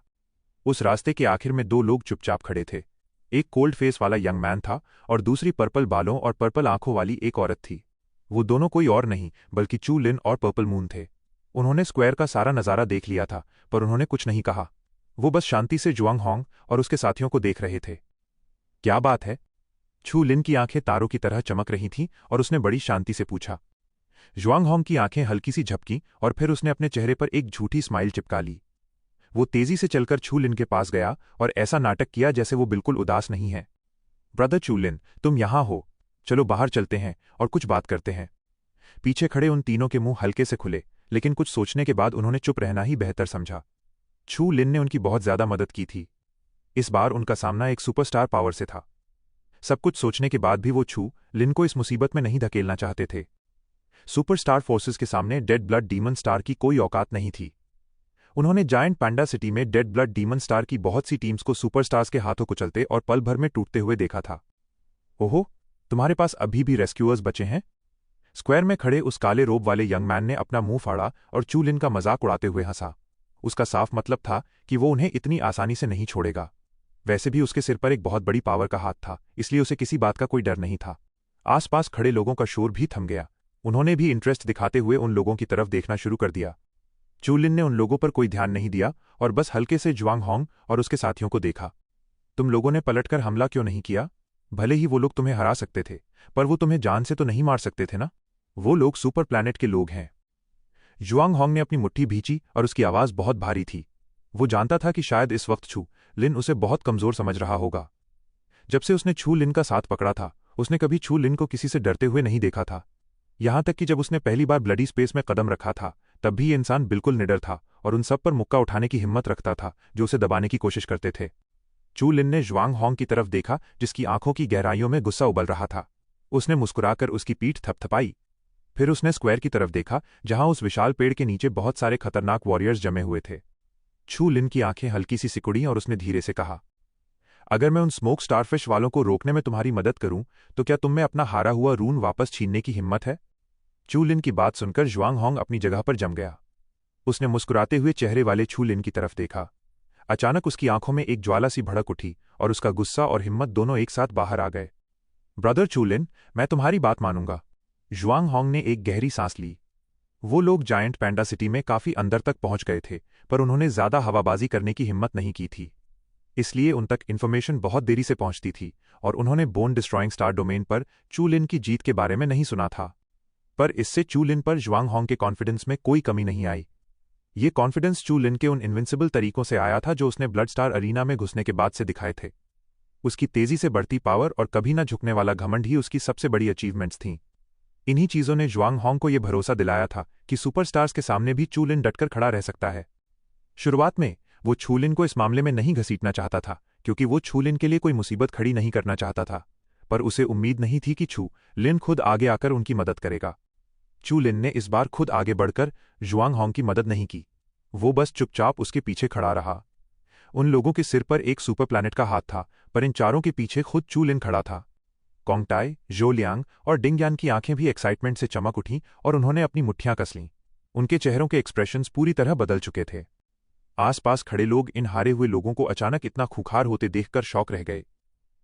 Speaker 1: उस रास्ते के आखिर में दो लोग चुपचाप खड़े थे। एक कोल्ड फेस वाला यंग मैन था और दूसरी पर्पल बालों और पर्पल आंखों वाली एक औरत थी। वो दोनों कोई और नहीं बल्कि चू लिन और पर्पल मून थे। उन्होंने स्क्वायर का सारा नजारा देख लिया था, पर उन्होंने कुछ नहीं कहा। वो बस शांति से जुआंग होंग और उसके साथियों को देख रहे थे। क्या बात है? छू लिन की आंखें तारों की तरह चमक रही थीं और उसने बड़ी शांति से पूछा। जुआंग होंग की आंखें हल्की सी झपकीं और फिर उसने अपने चेहरे पर एक झूठी स्माइल चिपका ली। वो तेजी से चलकर छू लिन के पास गया और ऐसा नाटक किया जैसे वो बिल्कुल उदास नहीं है। ब्रदर चू लिन, तुम यहां हो। चलो बाहर चलते हैं और कुछ बात करते हैं। पीछे खड़े उन तीनों के मुंह हल्के से खुले, लेकिन कुछ सोचने के बाद उन्होंने चुप रहना ही बेहतर समझा। छू लिन ने उनकी बहुत ज्यादा मदद की थी। इस बार उनका सामना एक सुपरस्टार पावर से था। सब कुछ सोचने के बाद भी वो छू लिन को इस मुसीबत में नहीं धकेलना चाहते थे। सुपरस्टार फोर्सेस के सामने डेड ब्लड डीमन स्टार की कोई औकात नहीं थी। उन्होंने जायंट पैंडा सिटी में डेड ब्लड डीमन स्टार की बहुत सी टीम्स को सुपरस्टार्स के हाथों कुचलते और पल भर में टूटते हुए देखा था। ओहो, तुम्हारे पास अभी भी रेस्क्यूअर्स बचे हैं? स्क्वायर में खड़े उस काले रोब वाले यंग मैन ने अपना मुंह फाड़ा और चू लिन का मजाक उड़ाते हुए हंसा। उसका साफ मतलब था कि वो उन्हें इतनी आसानी से नहीं छोड़ेगा। वैसे भी उसके सिर पर एक बहुत बड़ी पावर का हाथ था, इसलिए उसे किसी बात का कोई डर नहीं था। आसपास खड़े लोगों का शोर भी थम गया। उन्होंने भी इंटरेस्ट दिखाते हुए उन लोगों की तरफ देखना शुरू कर दिया। चू लिन ने उन लोगों पर कोई ध्यान नहीं दिया और बस हल्के से जुआंग होंग और उसके साथियों को देखा। तुम लोगों ने पलटकर हमला क्यों नहीं किया? भले ही वो लोग तुम्हें हरा सकते थे, पर वो तुम्हें जान से तो नहीं मार सकते थे ना? वो लोग सुपर प्लैनेट के लोग हैं। जुआंग होंग ने अपनी मुट्ठी भींची और उसकी आवाज बहुत भारी थी। वो जानता था कि शायद इस वक्त छू लिन उसे बहुत कमजोर समझ रहा होगा। जब से उसने छू लिन का साथ पकड़ा था, उसने कभी छू लिन को किसी से डरते हुए नहीं देखा था। यहां तक कि जब उसने पहली बार ब्लडी स्पेस में कदम रखा था, तब भी ये इंसान बिल्कुल निडर था और उन सब पर मुक्का उठाने की हिम्मत रखता था जो उसे दबाने की कोशिश करते थे। चू लिन ने ज्वांग होंग की तरफ देखा, जिसकी आंखों की गहराइयों में गुस्सा उबल रहा था। उसने मुस्कुराकर उसकी पीठ थपथपाई। फिर उसने स्क्वायर की तरफ देखा, जहां उस विशाल पेड़ के नीचे बहुत सारे खतरनाक वॉरियर्स जमे हुए थे। चू लिन की आंखें हल्की सी सिकुड़ी और उसने धीरे से कहा, अगर मैं उन स्मोक स्टारफिश वालों को रोकने में तुम्हारी मदद करूं, तो क्या तुम में अपना हारा हुआ रून वापस छीनने की हिम्मत है? चू लिन की बात सुनकर ज्वांग होंग अपनी जगह पर जम गया। उसने मुस्कुराते हुए चेहरे वाले चू लिन की तरफ देखा। अचानक उसकी आंखों में एक ज्वाला सी भड़क उठी और उसका गुस्सा और हिम्मत दोनों एक साथ बाहर आ गए। ब्रदर चू लिन, मैं तुम्हारी बात मानूंगा। ज्वांग होंग ने एक गहरी सांस ली। वो लोग जायंट पैंडा सिटी में काफी अंदर तक पहुंच गए थे, पर उन्होंने ज्यादा हवाबाजी करने की हिम्मत नहीं की थी। इसलिए उन तक इन्फॉर्मेशन बहुत देरी से पहुंचती थी और उन्होंने बोन डिस्ट्रॉइंग स्टार डोमेन पर चू लिन की जीत के बारे में नहीं सुना था। पर इससे चू लिन पर ज्वांग होंग के कॉन्फिडेंस में कोई कमी नहीं आई। ये कॉन्फिडेंस चू लिन के उन इन्विंसिबल तरीकों से आया था जो उसने ब्लड स्टार अरीना में घुसने के बाद से दिखाए थे। उसकी तेजी से बढ़ती पावर और कभी न झुकने वाला घमंड ही उसकी सबसे बड़ी अचीवमेंट्स थीं। इन्हीं चीजों ने ज्वांग होंग को यह भरोसा दिलाया था कि सुपरस्टार्स के सामने भी चू लिन डटकर खड़ा रह सकता है। शुरुआत में वो चू लिन को इस मामले में नहीं घसीटना चाहता था, क्योंकि वो चू लिन के लिए कोई मुसीबत खड़ी नहीं करना चाहता था, पर उसे उम्मीद नहीं थी कि चू लिन खुद आगे आकर उनकी मदद करेगा। चू लिन ने इस बार खुद आगे बढ़कर ज्वांग होंग की मदद नहीं की। वो बस चुपचाप उसके पीछे खड़ा रहा। उन लोगों के सिर पर एक सुपर प्लैनेट का हाथ था, पर इन चारों के पीछे खुद चू लिन खड़ा था। कोंगटाई, जोलियांग और डिंगयान की आंखें भी एक्साइटमेंट से चमक उठीं और उन्होंने अपनी मुट्ठियां कस लीं। उनके चेहरों के एक्सप्रेशंस पूरी तरह बदल चुके थे। आसपास खड़े लोग इन हारे हुए लोगों को अचानक इतना खूंखार होते देखकर शॉक रह गए।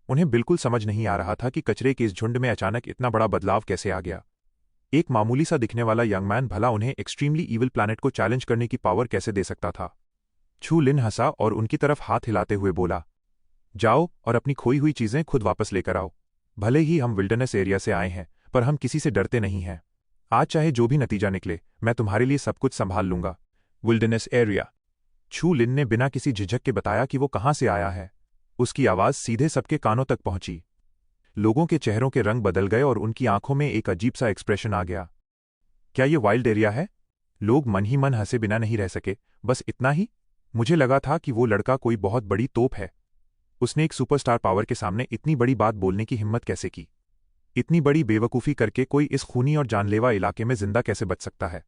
Speaker 1: उन्हें बिल्कुल समझ नहीं आ रहा था कि कचरे के इस झुंड में अचानक इतना बड़ा बदलाव कैसे आ गया। एक मामूली सा दिखने वाला यंग मैन भला उन्हें एक्सट्रीमली ईविल प्लैनेट को चैलेंज करने की पावर कैसे दे सकता था? चू लिन हंसा और उनकी तरफ हाथ हिलाते हुए बोला, जाओ और अपनी खोई हुई चीजें खुद वापस लेकर आओ। भले ही हम विल्डरनेस एरिया से आए हैं, पर हम किसी से डरते नहीं हैं। आज चाहे जो भी नतीजा निकले, मैं तुम्हारे लिए सब कुछ संभाल लूंगा। Wilderness area. चू लिन ने बिना किसी झिझक के बताया कि वो कहां से आया है। उसकी आवाज सीधे सबके कानों तक पहुंची। लोगों के चेहरों के रंग बदल गए और उनकी आंखों में एक अजीब सा एक्सप्रेशन आ गया। क्या ये वाइल्ड एरिया है? लोग मन ही मन हंसे बिना नहीं रह सके। बस इतना ही? मुझे लगा था कि वो लड़का कोई बहुत बड़ी तोप है। उसने एक सुपरस्टार पावर के सामने इतनी बड़ी बात बोलने की हिम्मत कैसे की? इतनी बड़ी बेवकूफ़ी करके कोई इस खूनी और जानलेवा इलाके में जिंदा कैसे बच सकता है?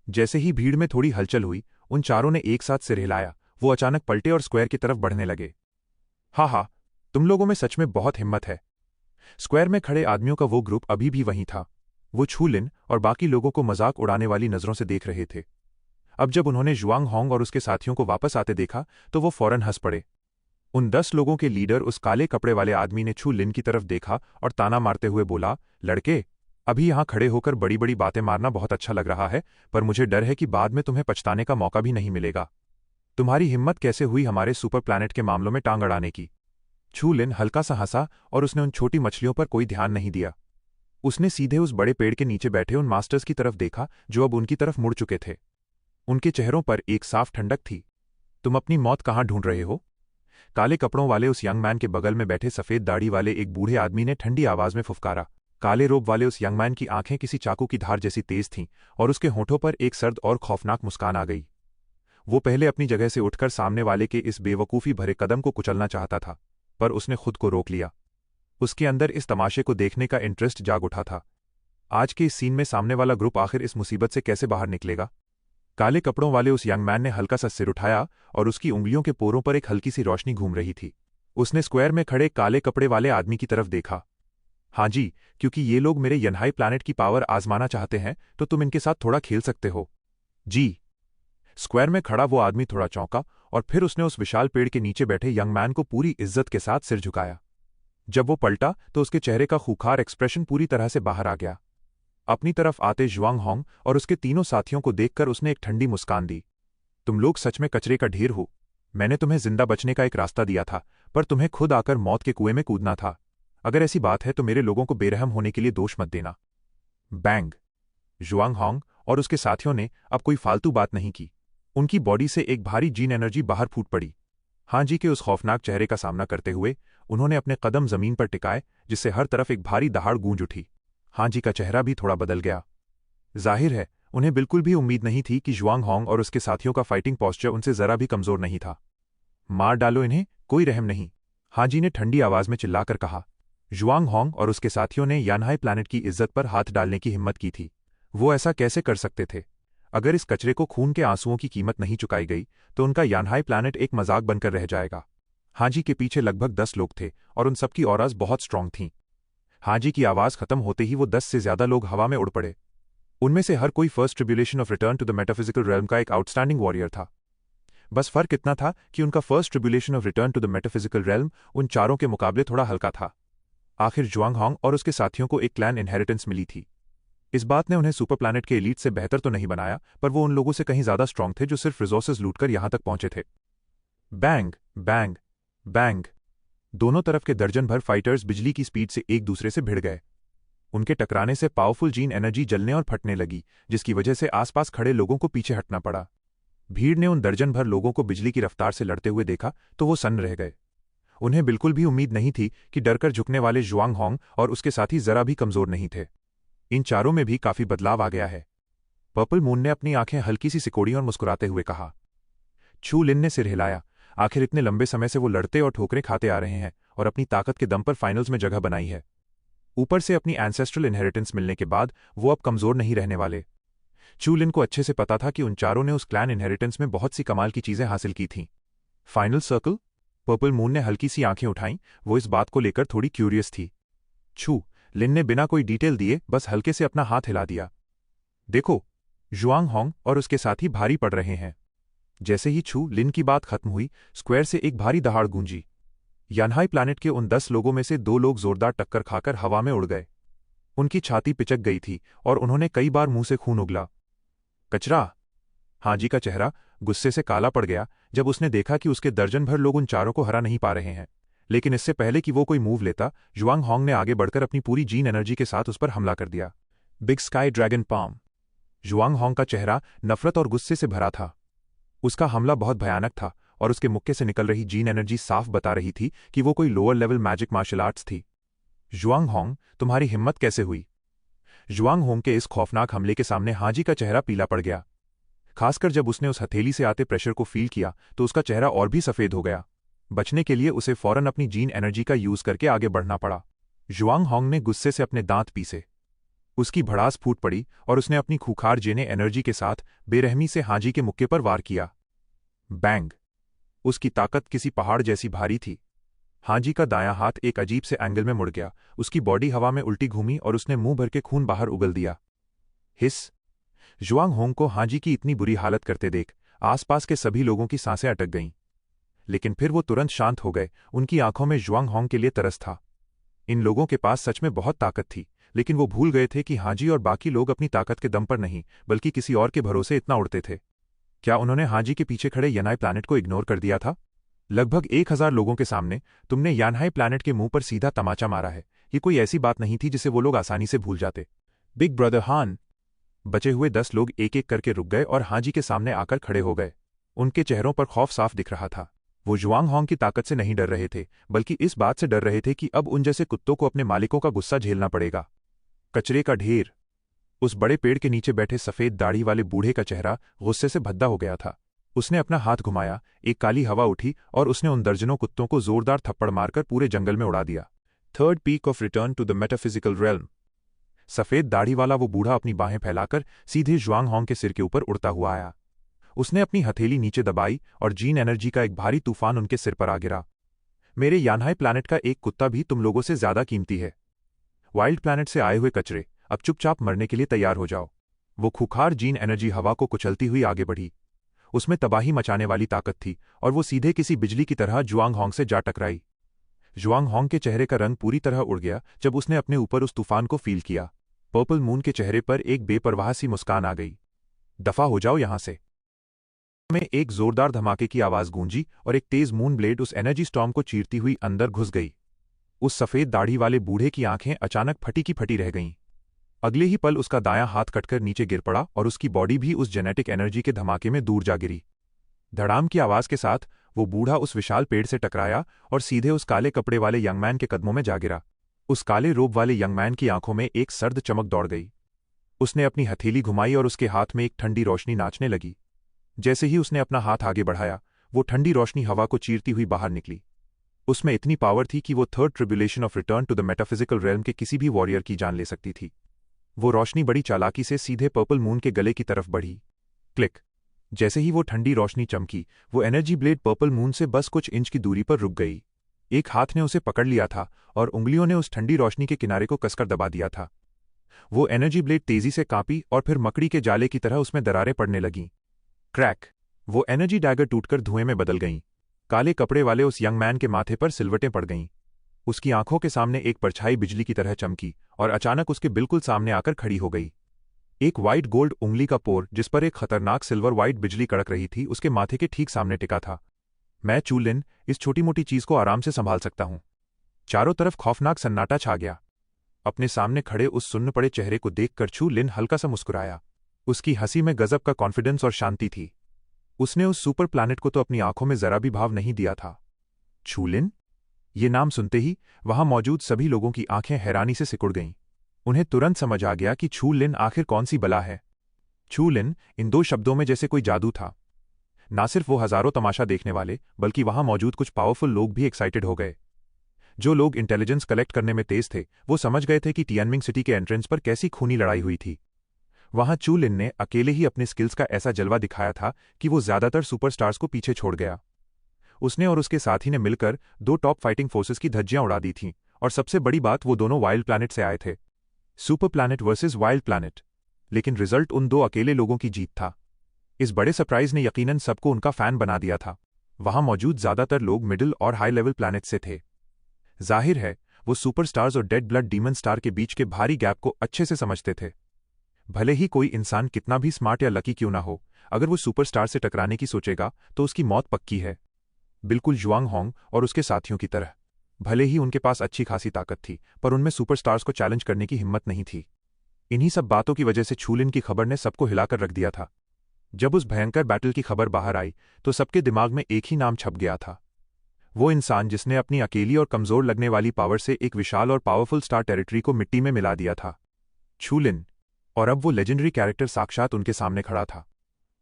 Speaker 1: जैसे ही भीड़ में थोड़ी हलचल हुई, उन चारों ने एक साथ सिर हिलाया। वो अचानक पलटे और स्क्वायर की तरफ बढ़ने लगे। हा, तुम लोगों में सच में बहुत हिम्मत है। स्क्वायर में खड़े आदमियों का वो ग्रुप अभी भी वहीं था। वो चू लिन और बाकी लोगों को मजाक उड़ाने वाली नजरों से देख रहे थे। अब जब उन्होंने ज्वांग होंग और उसके साथियों को वापस आते देखा, तो वो फौरन हंस पड़े। उन 10 लोगों के लीडर उस काले कपड़े वाले आदमी ने चू लिन की तरफ देखा और ताना मारते हुए बोला, लड़के, अभी यहां खड़े होकर बड़ी बड़ी बातें मारना बहुत अच्छा लग रहा है, पर मुझे डर है कि बाद में तुम्हें पछताने का मौका भी नहीं मिलेगा। तुम्हारी हिम्मत कैसे हुई हमारे सुपर प्लैनेट के मामलों में टांग अड़ाने की? चू लिन हल्का सा हंसा और उसने उन छोटी मछलियों पर कोई ध्यान नहीं दिया। उसने सीधे उस बड़े पेड़ के नीचे बैठे उन मास्टर्स की तरफ देखा जो अब उनकी तरफ मुड़ चुके थे। उनके चेहरों पर एक साफ ठंडक थी। तुम अपनी मौत कहां ढूंढ रहे हो? काले कपड़ों वाले उस यंग मैन के बगल में बैठे सफेद दाढ़ी वाले एक बूढ़े आदमी ने ठंडी आवाज में फुफकारा। काले रोब वाले उस यंग मैन की आंखें किसी चाकू की धार जैसी तेज थीं और उसके होठों पर एक सर्द और खौफनाक मुस्कान आ गई। वो पहले अपनी जगह से उठकर सामने वाले के इस बेवकूफ़ी भरे कदम को कुचलना चाहता था, पर उसने खुद को रोक लिया। उसके अंदर इस तमाशे को देखने का इंटरेस्ट जाग उठा था। आज के इस सीन में सामने वाला ग्रुप आखिर इस मुसीबत से कैसे बाहर निकलेगा? काले कपड़ों वाले उस यंग मैन ने हल्का सा सिर उठाया और उसकी उंगलियों के पोरों पर एक हल्की सी रोशनी घूम रही थी। उसने स्क्वायर में खड़े काले कपड़े वाले आदमी की तरफ देखा। हाँ जी, क्योंकि ये लोग मेरे यनहाई प्लैनेट की पावर आजमाना चाहते हैं, तो तुम इनके साथ थोड़ा खेल सकते हो। जी। स्क्वायर में खड़ा वो आदमी थोड़ा चौंका और फिर उसने उस विशाल पेड़ के नीचे बैठे यंग मैन को पूरी इज्जत के साथ सिर झुकाया। जब वो पलटा तो उसके चेहरे का खूंखार एक्सप्रेशन पूरी तरह से बाहर आ गया। अपनी तरफ आते ज्वांग होंग और उसके तीनों साथियों को देखकर उसने एक ठंडी मुस्कान दी। तुम लोग सच में कचरे का ढेर हो। मैंने तुम्हें जिंदा बचने का एक रास्ता दिया था, पर तुम्हें खुद आकर मौत के कुएं में कूदना था। अगर ऐसी बात है तो मेरे लोगों को बेरहम होने के लिए दोष मत देना। बैंग। ज्वांग होंग और उसके साथियों ने अब कोई फालतू बात नहीं की। उनकी बॉडी से एक भारी जीन एनर्जी बाहर फूट पड़ी। हाँ जी के उस खौफनाक चेहरे का सामना करते हुए उन्होंने अपने कदम जमीन पर टिकाए, जिससे हर तरफ एक भारी दहाड़ गूंज उठी। हाँ जी का चेहरा भी थोड़ा बदल गया। जाहिर है उन्हें बिल्कुल भी उम्मीद नहीं थी कि जुआंग होंग और उसके साथियों का फाइटिंग पॉस्चर उनसे जरा भी कमजोर नहीं था। मार डालो इन्हें, कोई रहम नहीं, हाजी ने ठंडी आवाज में चिल्लाकर कहा। जुआंग होंग और उसके साथियों ने यानहाई प्लैनेट की इज्जत पर हाथ डालने की हिम्मत की थी। वो ऐसा कैसे कर सकते थे? अगर इस कचरे को खून के आंसुओं की कीमत नहीं चुकाई गई तो उनका यानहाई प्लैनेट एक मजाक बनकर रह जाएगा। हाजी के पीछे लगभग 10 लोग थे और उन सबकी ऑराज बहुत स्ट्रांग थीं। हाजी की आवाज खत्म होते ही वो 10 से ज्यादा लोग हवा में उड़ पड़े। उनमें से हर कोई first tribulation of return to the metaphysical realm का एक आउटस्टैंडिंग वॉरियर था। बस फर्क इतना था कि उनका first tribulation of return to the metaphysical realm उन चारों के मुकाबले थोड़ा हल्का था। आखिर जुआंग होंग और उसके साथियों को एक क्लैन इनहेरिटेंस मिली थी। इस बात ने उन्हें सुपर प्लैनेट के एलीट से बेहतर तो नहीं बनाया, पर वो उन लोगों से कहीं ज्यादा स्ट्रांग थे जो सिर्फ रिसोर्सेज लूटकर यहां तक पहुंचे थे। बैंग बैंग बैंग, दोनों तरफ के दर्जन भर फाइटर्स बिजली की स्पीड से एक दूसरे से भिड़ गए। उनके टकराने से पावरफुल जीन एनर्जी जलने और फटने लगी, जिसकी वजह से आसपास खड़े लोगों को पीछे हटना पड़ा। भीड़ ने उन दर्जन भर लोगों को बिजली की रफ्तार से लड़ते हुए देखा तो वो सन्न रह गए। उन्हें बिल्कुल भी उम्मीद नहीं थी कि डरकर झुकने वाले जुआंग होंग और उसके साथी जरा भी कमजोर नहीं थे। इन चारों में भी काफी बदलाव आ गया है। पर्पल मून ने अपनी आंखें हल्की सी सिकोड़ी और मुस्कुराते हुए कहा। छू लिन ने सिर हिलाया। आखिर इतने लंबे समय से वो लड़ते और ठोकरें खाते आ रहे हैं और अपनी ताकत के दम पर फाइनल्स में जगह बनाई है। ऊपर से अपनी एंसेस्ट्रल इनहेरिटेंस मिलने के बाद वो अब कमजोर नहीं रहने वाले। चू लिन को अच्छे से पता था कि उन चारों ने उस क्लैन इनहेरिटेंस में बहुत सी कमाल की चीजें हासिल की थीं। Final circle? पर्पल मून ने हल्की सी आंखें उठाईं, वो इस बात को लेकर थोड़ी क्यूरियस थी। छू लिन ने बिना कोई डिटेल दिए बस हल्के से अपना हाथ हिला दिया। देखो, जुआंग होंग और उसके साथी भारी पड़ रहे हैं। जैसे ही छू लिन की बात खत्म हुई, स्क्वायर से एक भारी दहाड़ गूंजी। यानहाई प्लैनेट के उन 10 लोगों में से 2 लोग जोरदार टक्कर खाकर हवा में उड़ गए। उनकी छाती पिचक गई थी और उन्होंने कई बार मुंह से खून उगला। कचरा! हाजी का चेहरा गुस्से से काला पड़ गया जब उसने देखा कि उसके दर्जन भर लोग उन चारों को हरा नहीं पा रहे हैं। लेकिन इससे पहले कि वो कोई मूव लेता, जुआंग होंग ने आगे बढ़कर अपनी पूरी जीन एनर्जी के साथ उस पर हमला कर दिया। Big sky dragon palm! Zhuang Hong का चेहरा नफरत और गुस्से से भरा था। उसका हमला बहुत भयानक था और उसके मुक्के से निकल रही जीन एनर्जी साफ बता रही थी कि वो कोई lower level magic martial arts थी। जुआंग होंग, तुम्हारी हिम्मत कैसे हुई? जुआंग होंग के इस खौफनाक हमले के सामने हाजी का चेहरा पीला पड़ गया। खासकर जब उसने उस हथेली से आते प्रेशर को फील किया तो उसका चेहरा और भी सफेद हो गया। बचने के लिए उसे फौरन अपनी जीन एनर्जी का यूज करके आगे बढ़ना पड़ा। जुआंग होंग ने गुस्से से अपने दांत पीसे। उसकी भड़ास फूट पड़ी और उसने अपनी खूंखार जेने एनर्जी के साथ बेरहमी से हाजी के मुक्के पर वार किया। बैंग! उसकी ताकत किसी पहाड़ जैसी भारी थी। हाजी का दायां हाथ एक अजीब से एंगल में मुड़ गया, उसकी बॉडी हवा में उल्टी घूमी और उसने मुंह भर के खून बाहर उगल दिया। हिस! जुआंग होंग को हाजी की इतनी बुरी हालत करते देख आसपास के सभी लोगों की सांसें अटक गईं। लेकिन फिर वो तुरंत शांत हो गए। उनकी आंखों में जुआंग होंग के लिए तरस था। इन लोगों के पास सच में बहुत ताकत थी, लेकिन वो भूल गए थे कि हाजी और बाकी लोग अपनी ताकत के दम पर नहीं बल्कि किसी और के भरोसे इतना उड़ते थे। क्या उन्होंने हाजी के पीछे खड़े यानहाई प्लैनेट को इग्नोर कर दिया था? लगभग 1000 लोगों के सामने तुमने यानहाई प्लैनेट के मुंह पर सीधा तमाचा मारा है। ये कोई ऐसी बात नहीं थी जिसे वो लोग आसानी से भूल जाते। बिग ब्रदर हान! बचे हुए 10 लोग एक एक करके रुक गए और हाजी के सामने आकर खड़े हो गए। उनके चेहरों पर खौफ साफ दिख रहा था। वो जुआंग होंग की ताकत से नहीं डर रहे थे, बल्कि इस बात से डर रहे थे कि अब उन जैसे कुत्तों को अपने मालिकों का गुस्सा झेलना पड़ेगा। कचरे का ढेर! उस बड़े पेड़ के नीचे बैठे सफेद दाढ़ी वाले बूढ़े का चेहरा गुस्से से भद्दा हो गया था। उसने अपना हाथ घुमाया, एक काली हवा उठी और उसने उन दर्जनों कुत्तों को जोरदार थप्पड़ मारकर पूरे जंगल में उड़ा दिया। Third peak of return to the metaphysical realm! सफेद दाढ़ी वाला वो बूढ़ा अपनी बाहें फैलाकर सीधे जुआंग होंग के सिर के ऊपर उड़ता हुआ आया। उसने अपनी हथेली नीचे दबाई और जीन एनर्जी का एक भारी तूफान उनके सिर पर आ गिरा। मेरे यानहाई प्लैनेट का एक कुत्ता भी तुम लोगों से ज्यादा कीमती है। वाइल्ड प्लैनेट से आए हुए कचरे, अब चुपचाप मरने के लिए तैयार हो जाओ। वो खूंखार जीन एनर्जी हवा को कुचलती हुई आगे बढ़ी। उसमें तबाही मचाने वाली ताकत थी और वो सीधे किसी बिजली की तरह जुआंग होंग से जा टकराई। जुआंग होंग के चेहरे का रंग पूरी तरह उड़ गया जब उसने अपने ऊपर उस तूफान को फील किया। पर्पल मून के चेहरे पर एक बेपरवाह सी मुस्कान आ गई। दफा हो जाओ यहां से! में एक जोरदार धमाके की आवाज गूंजी और एक तेज मून ब्लेड उस एनर्जी स्टॉर्म को चीरती हुई अंदर घुस गई। उस सफेद दाढ़ी वाले बूढ़े की आंखें अचानक फटी की फटी रह गईं। अगले ही पल उसका दायां हाथ कटकर नीचे गिर पड़ा और उसकी बॉडी भी उस जेनेटिक एनर्जी के धमाके में दूर जा गिरी। धड़ाम की आवाज के साथ वो बूढ़ा उस विशाल पेड़ से टकराया और सीधे उस काले कपड़े वाले यंगमैन के कदमों में जा गिरा। उस काले रोब वाले यंगमैन की आंखों में एक सर्द चमक दौड़ गई। उसने अपनी हथेली घुमाई और उसके हाथ में एक ठंडी रोशनी नाचने लगी। जैसे ही उसने अपना हाथ आगे बढ़ाया, वो ठंडी रोशनी हवा को चीरती हुई बाहर निकली। उसमें इतनी पावर थी कि वो third tribulation of return to the metaphysical realm के किसी भी वॉरियर की जान ले सकती थी। वो रोशनी बड़ी चालाकी से सीधे पर्पल मून के गले की तरफ बढ़ी। क्लिक। जैसे ही वो ठंडी रोशनी चमकी, वो एनर्जी ब्लेड पर्पल मून से बस कुछ इंच की दूरी पर रुक गई। एक हाथ ने उसे पकड़ लिया था और उंगलियों ने उस ठंडी रोशनी के किनारे को कसकर दबा दिया था। वो एनर्जी ब्लेड तेजी से कांपी और फिर मकड़ी के जाले की तरह उसमें दरारें पड़ने लगीं। क्रैक। वो एनर्जी डैगर टूटकर धुएं में बदल गईं। काले कपड़े वाले उस यंग मैन के माथे पर सिलवटें पड़ गईं। उसकी आंखों के सामने एक परछाई बिजली की तरह चमकी और अचानक उसके बिल्कुल सामने आकर खड़ी हो गई। एक वाइट गोल्ड उंगली का पोर जिस पर एक खतरनाक सिल्वर वाइट बिजली कड़क रही थी, उसके माथे के ठीक सामने टिका था। मैं चू लिन, इस छोटी मोटी चीज को आराम से संभाल सकता हूं। चारों तरफ खौफनाक सन्नाटा छा गया। अपने सामने खड़े उस सुन्न पड़े चेहरे को देखकर चू लिन हल्का सा मुस्कुराया। उसकी हंसी में गजब का कॉन्फिडेंस और शांति थी। उसने उस सुपर प्लैनेट को तो अपनी आंखों में जरा भी भाव नहीं दिया था। चू लिन? ये नाम सुनते ही वहां मौजूद सभी लोगों की आंखें हैरानी से सिकुड़ गईं। उन्हें तुरंत समझ आ गया कि चू लिन आखिर कौन सी बला है। चू लिन, इन दो शब्दों में जैसे कोई जादू था। ना सिर्फ वो हजारों तमाशा देखने वाले, बल्कि वहां मौजूद कुछ पावरफुल लोग भी एक्साइटेड हो गए। जो लोग इंटेलिजेंस कलेक्ट करने में तेज थे, वो समझ गए थे कि टियानमिंग सिटी के एंट्रेंस पर कैसी खूनी लड़ाई हुई थी। वहां चू लिन ने अकेले ही अपने स्किल्स का ऐसा जलवा दिखाया था कि वो ज्यादातर सुपरस्टार्स को पीछे छोड़ गया। उसने और उसके साथी ने मिलकर दो टॉप फाइटिंग फोर्सेस की धज्जियां उड़ा दी थीं, और सबसे बड़ी बात, वो दोनों वाइल्ड प्लैनेट से आए थे। Super planet versus wild planet. लेकिन रिजल्ट उन दो अकेले लोगों की जीत था। इस बड़े सरप्राइज ने यकीनन सबको उनका फैन बना दिया था। वहां मौजूद ज्यादातर लोग मिडिल और हाई लेवल प्लैनेट से थे। जाहिर है, वो सुपरस्टार्स और डेड ब्लड डीमन स्टार के बीच के भारी गैप को अच्छे से समझते थे। भले ही कोई इंसान कितना भी स्मार्ट या लकी क्यों ना हो, अगर वो सुपरस्टार से टकराने की सोचेगा तो उसकी मौत पक्की है। बिल्कुल जुआंग होंग और उसके साथियों की तरह। भले ही उनके पास अच्छी खासी ताकत थी, पर उनमें सुपरस्टार्स को चैलेंज करने की हिम्मत नहीं थी। इन्हीं सब बातों की वजह से चू लिन की खबर ने सबको हिलाकर रख दिया था। जब उस भयंकर बैटल की खबर बाहर आई, तो सबके दिमाग में एक ही नाम छप गया था। वो इंसान जिसने अपनी अकेली और कमजोर लगने वाली पावर से एक विशाल और पावरफुल स्टार टेरिटरी को मिट्टी में मिला दिया था। चू लिन। और अब वो लेजेंडरी कैरेक्टर साक्षात उनके सामने खड़ा था।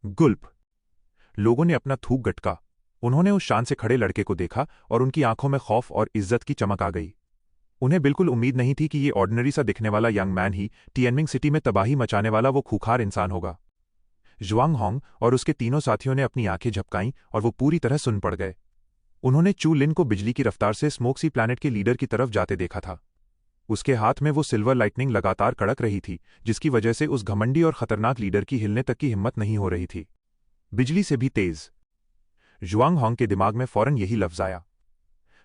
Speaker 1: गुल्प। लोगों ने अपना थूक गटका। उन्होंने उस शान से खड़े लड़के को देखा और उनकी आंखों में खौफ और इज्जत की चमक आ गई। उन्हें बिल्कुल उम्मीद नहीं थी कि ये ऑर्डिनरी सा दिखने वाला यंग मैन ही टियानमिंग सिटी में तबाही मचाने वाला वो खूंखार इंसान होगा। जुआंग होंग और उसके तीनों साथियों ने अपनी आंखें झपकाईं और वो पूरी तरह सुन पड़ गए। उन्होंने चू लिन को बिजली की रफ्तार से स्मोक्सी प्लैनेट के लीडर की तरफ जाते देखा था। उसके हाथ में वो सिल्वर लाइटनिंग लगातार कड़क रही थी, जिसकी वजह से उस घमंडी और खतरनाक लीडर की हिलने तक की हिम्मत नहीं हो रही थी। बिजली से भी तेज। जुआंग होंग के दिमाग में फौरन यही लफ्ज आया।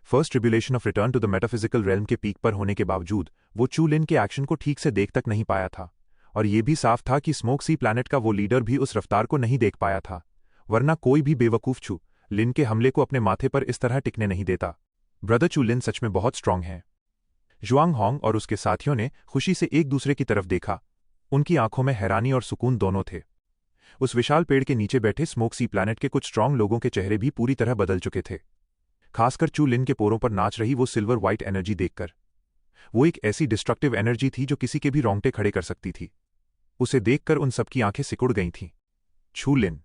Speaker 1: First tribulation of return to the metaphysical realm के पीक पर होने के बावजूद वो चू लिन के एक्शन को ठीक से देख तक नहीं पाया था, और ये भी साफ था कि स्मोक्सी प्लैनेट का वो लीडर भी उस रफ्तार को नहीं देख पाया था, वरना कोई भी बेवकूफ चू लिन के हमले को अपने माथे पर इस तरह टिकने नहीं देता। ब्रदर चू लिन सच में बहुत स्ट्रांग है। जुआंग होंग और उसके साथियों ने खुशी से एक दूसरे की तरफ देखा। उनकी आंखों में हैरानी और सुकून दोनों थे। उस विशाल पेड़ के नीचे बैठे स्मोक्सी प्लैनेट के कुछ स्ट्रांग लोगों के चेहरे भी पूरी तरह बदल चुके थे, खासकर चू लिन के पोरों पर नाच रही वो सिल्वर व्हाइट एनर्जी देखकर। वो एक ऐसी डिस्ट्रक्टिव एनर्जी थी जो किसी के भी रोंगटे खड़े कर सकती थी। उसे देखकर उन सबकी आंखें सिकुड़ गई थीं। चू लिन।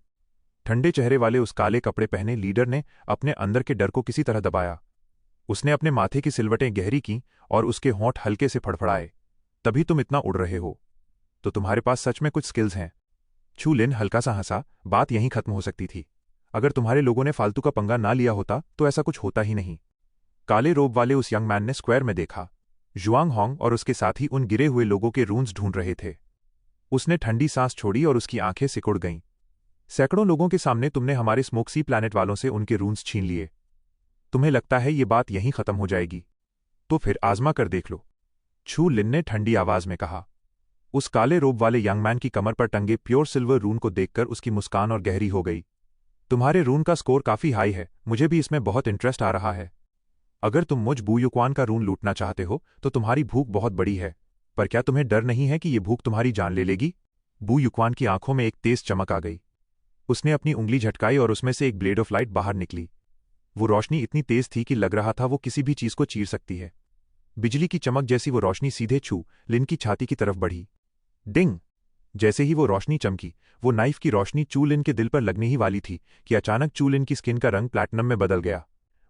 Speaker 1: ठंडे चेहरे वाले उस काले कपड़े पहने लीडर ने अपने अंदर के डर को किसी तरह दबाया। उसने अपने माथे की सिलवटें गहरी कीं और उसके होंठ हल्के से फड़फड़ाए। तभी तुम इतना उड़ रहे हो, तो तुम्हारे पास सच में कुछ स्किल्स हैं। चू लिन हल्का सा हंसा। बात यहीं खत्म हो सकती थी। अगर तुम्हारे लोगों ने फालतू का पंगा ना लिया होता तो ऐसा कुछ होता ही नहीं। काले रोब वाले उस यंग मैन ने स्क्वायर में देखा। जुआंग होंग और उसके साथी उन गिरे हुए लोगों के रून्स ढूंढ रहे थे। उसने ठंडी सांस छोड़ी और उसकी आंखें सिकुड़ गईं। सैकड़ों लोगों के सामने तुमने हमारे स्मोक्सी प्लैनेट वालों से उनके रून्स छीन लिए। तुम्हें लगता है ये बात यहीं खत्म हो जाएगी? तो फिर आजमा कर देख लो, चू लिन ने ठंडी आवाज में कहा। उस काले रोब वाले यंग मैन की कमर पर टंगे प्योर सिल्वर रून को देखकर उसकी मुस्कान और गहरी हो गई। तुम्हारे रून का स्कोर काफी हाई है, मुझे भी इसमें बहुत इंटरेस्ट आ रहा है। अगर तुम मुझ बू युक्वान का रून लूटना चाहते हो तो तुम्हारी भूख बहुत बड़ी है, पर क्या तुम्हें डर नहीं है कि ये भूख तुम्हारी जान ले लेगी? बू युक्वान की आंखों में एक तेज चमक आ गई। उसने अपनी उंगली झटकाई और उसमें से एक ब्लेड ऑफ लाइट बाहर निकली। वो रोशनी इतनी तेज थी कि लग रहा था वो किसी भी चीज को चीर सकती है। बिजली की चमक जैसी वो रोशनी सीधे चू लिन की छाती की तरफ बढ़ी। डिंग! जैसे ही वो रोशनी चमकी, वो नाइफ की रोशनी चू लिन के दिल पर लगने ही वाली थी कि अचानक चू लिन की स्किन का रंग प्लैटिनम में बदल गया।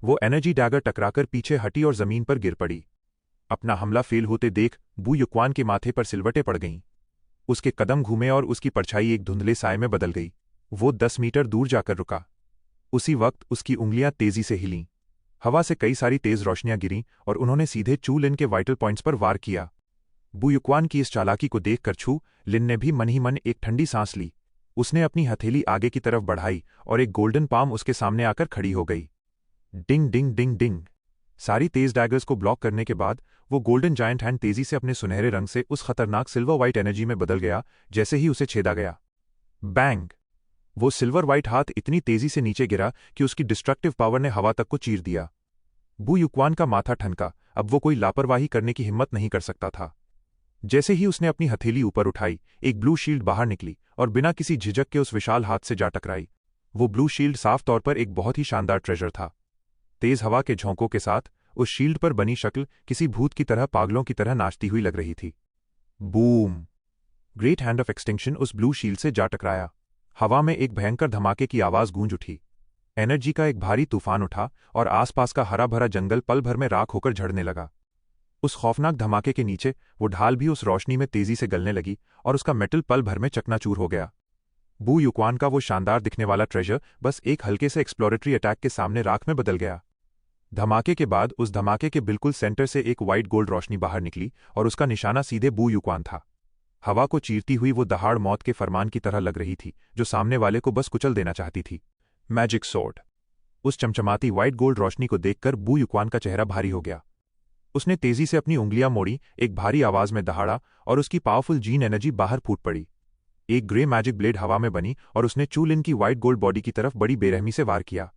Speaker 1: वो एनर्जी डैगर टकराकर पीछे हटी और जमीन पर गिर पड़ी। अपना हमला फेल होते देख बू युक्वान के माथे पर सिलवटें पड़ गईं। उसके कदम घूमे और उसकी परछाई एक धुंधले साए में बदल गई। वो 10 मीटर दूर जाकर रुका। उसी वक्त उसकी उंगलियां तेजी से हिलीं। हवा से कई सारी तेज रोशनियां गिरीं और उन्होंने सीधे चू लिन के वाइटल पॉइंट्स पर वार किया। बू युक्वान की इस चालाकी को देखकर छू लिन ने भी मन ही मन एक ठंडी सांस ली। उसने अपनी हथेली आगे की तरफ बढ़ाई और एक गोल्डन पाम उसके सामने आकर खड़ी हो गई। डिंग डिंग डिंग डिंग। सारी तेज डैगर्स को ब्लॉक करने के बाद वो गोल्डन जायंट हैंड तेजी से अपने सुनहरे रंग से उस खतरनाक सिल्वर वाइट एनर्जी में बदल गया जैसे ही उसे छेदा गया। बैंग। वो सिल्वर वाइट हाथ इतनी तेजी से नीचे गिरा कि उसकी डिस्ट्रक्टिव पावर ने हवा तक को चीर दिया। बू युक्वान का माथा ठनका। अब वो कोई लापरवाही करने की हिम्मत नहीं कर सकता था। जैसे ही उसने अपनी हथेली ऊपर उठाई, एक ब्लू शील्ड बाहर निकली और बिना किसी झिझक के उस विशाल हाथ से जा टकराई। वो ब्लू शील्ड साफ तौर पर एक बहुत ही शानदार ट्रेजर था। तेज हवा के झोंकों के साथ उस शील्ड पर बनी शक्ल किसी भूत की तरह पागलों की तरह नाचती हुई लग रही थी। Boom. Great hand of extinction उस ब्लू शील्ड से जा टकराया। हवा में एक भयंकर धमाके की आवाज गूंज उठी। एनर्जी का एक भारी तूफान उठा और आसपास का हरा भरा जंगल पल भर में राख होकर झड़ने लगा। उस खौफनाक धमाके के नीचे वो ढाल भी उस रोशनी में तेजी से गलने लगी और उसका मेटल पल भर में चकनाचूर हो गया। बू युक्वान का वो शानदार दिखने वाला ट्रेजर बस एक हल्के से एक्सप्लोरेटरी अटैक के सामने राख में बदल गया। धमाके के बाद उस धमाके के बिल्कुल सेंटर से एक वाइट गोल्ड रोशनी बाहर निकली और उसका निशाना सीधे बू युक्वान था। हवा को चीरती हुई वो दहाड़ मौत के फरमान की तरह लग रही थी जो सामने वाले को बस कुचल देना चाहती थी। Magic sword. उस चमचमाती वाइट गोल्ड रोशनी को देखकर बू युक्वान का चेहरा भारी हो गया। उसने तेजी से अपनी उंगलियां मोड़ी, एक भारी आवाज में दहाड़ा और उसकी पावरफुल जीन एनर्जी बाहर फूट पड़ी। एक ग्रे मैजिक ब्लेड हवा में बनी और उसने चू लिन की वाइट गोल्ड बॉडी की तरफ बड़ी बेरहमी से वार किया।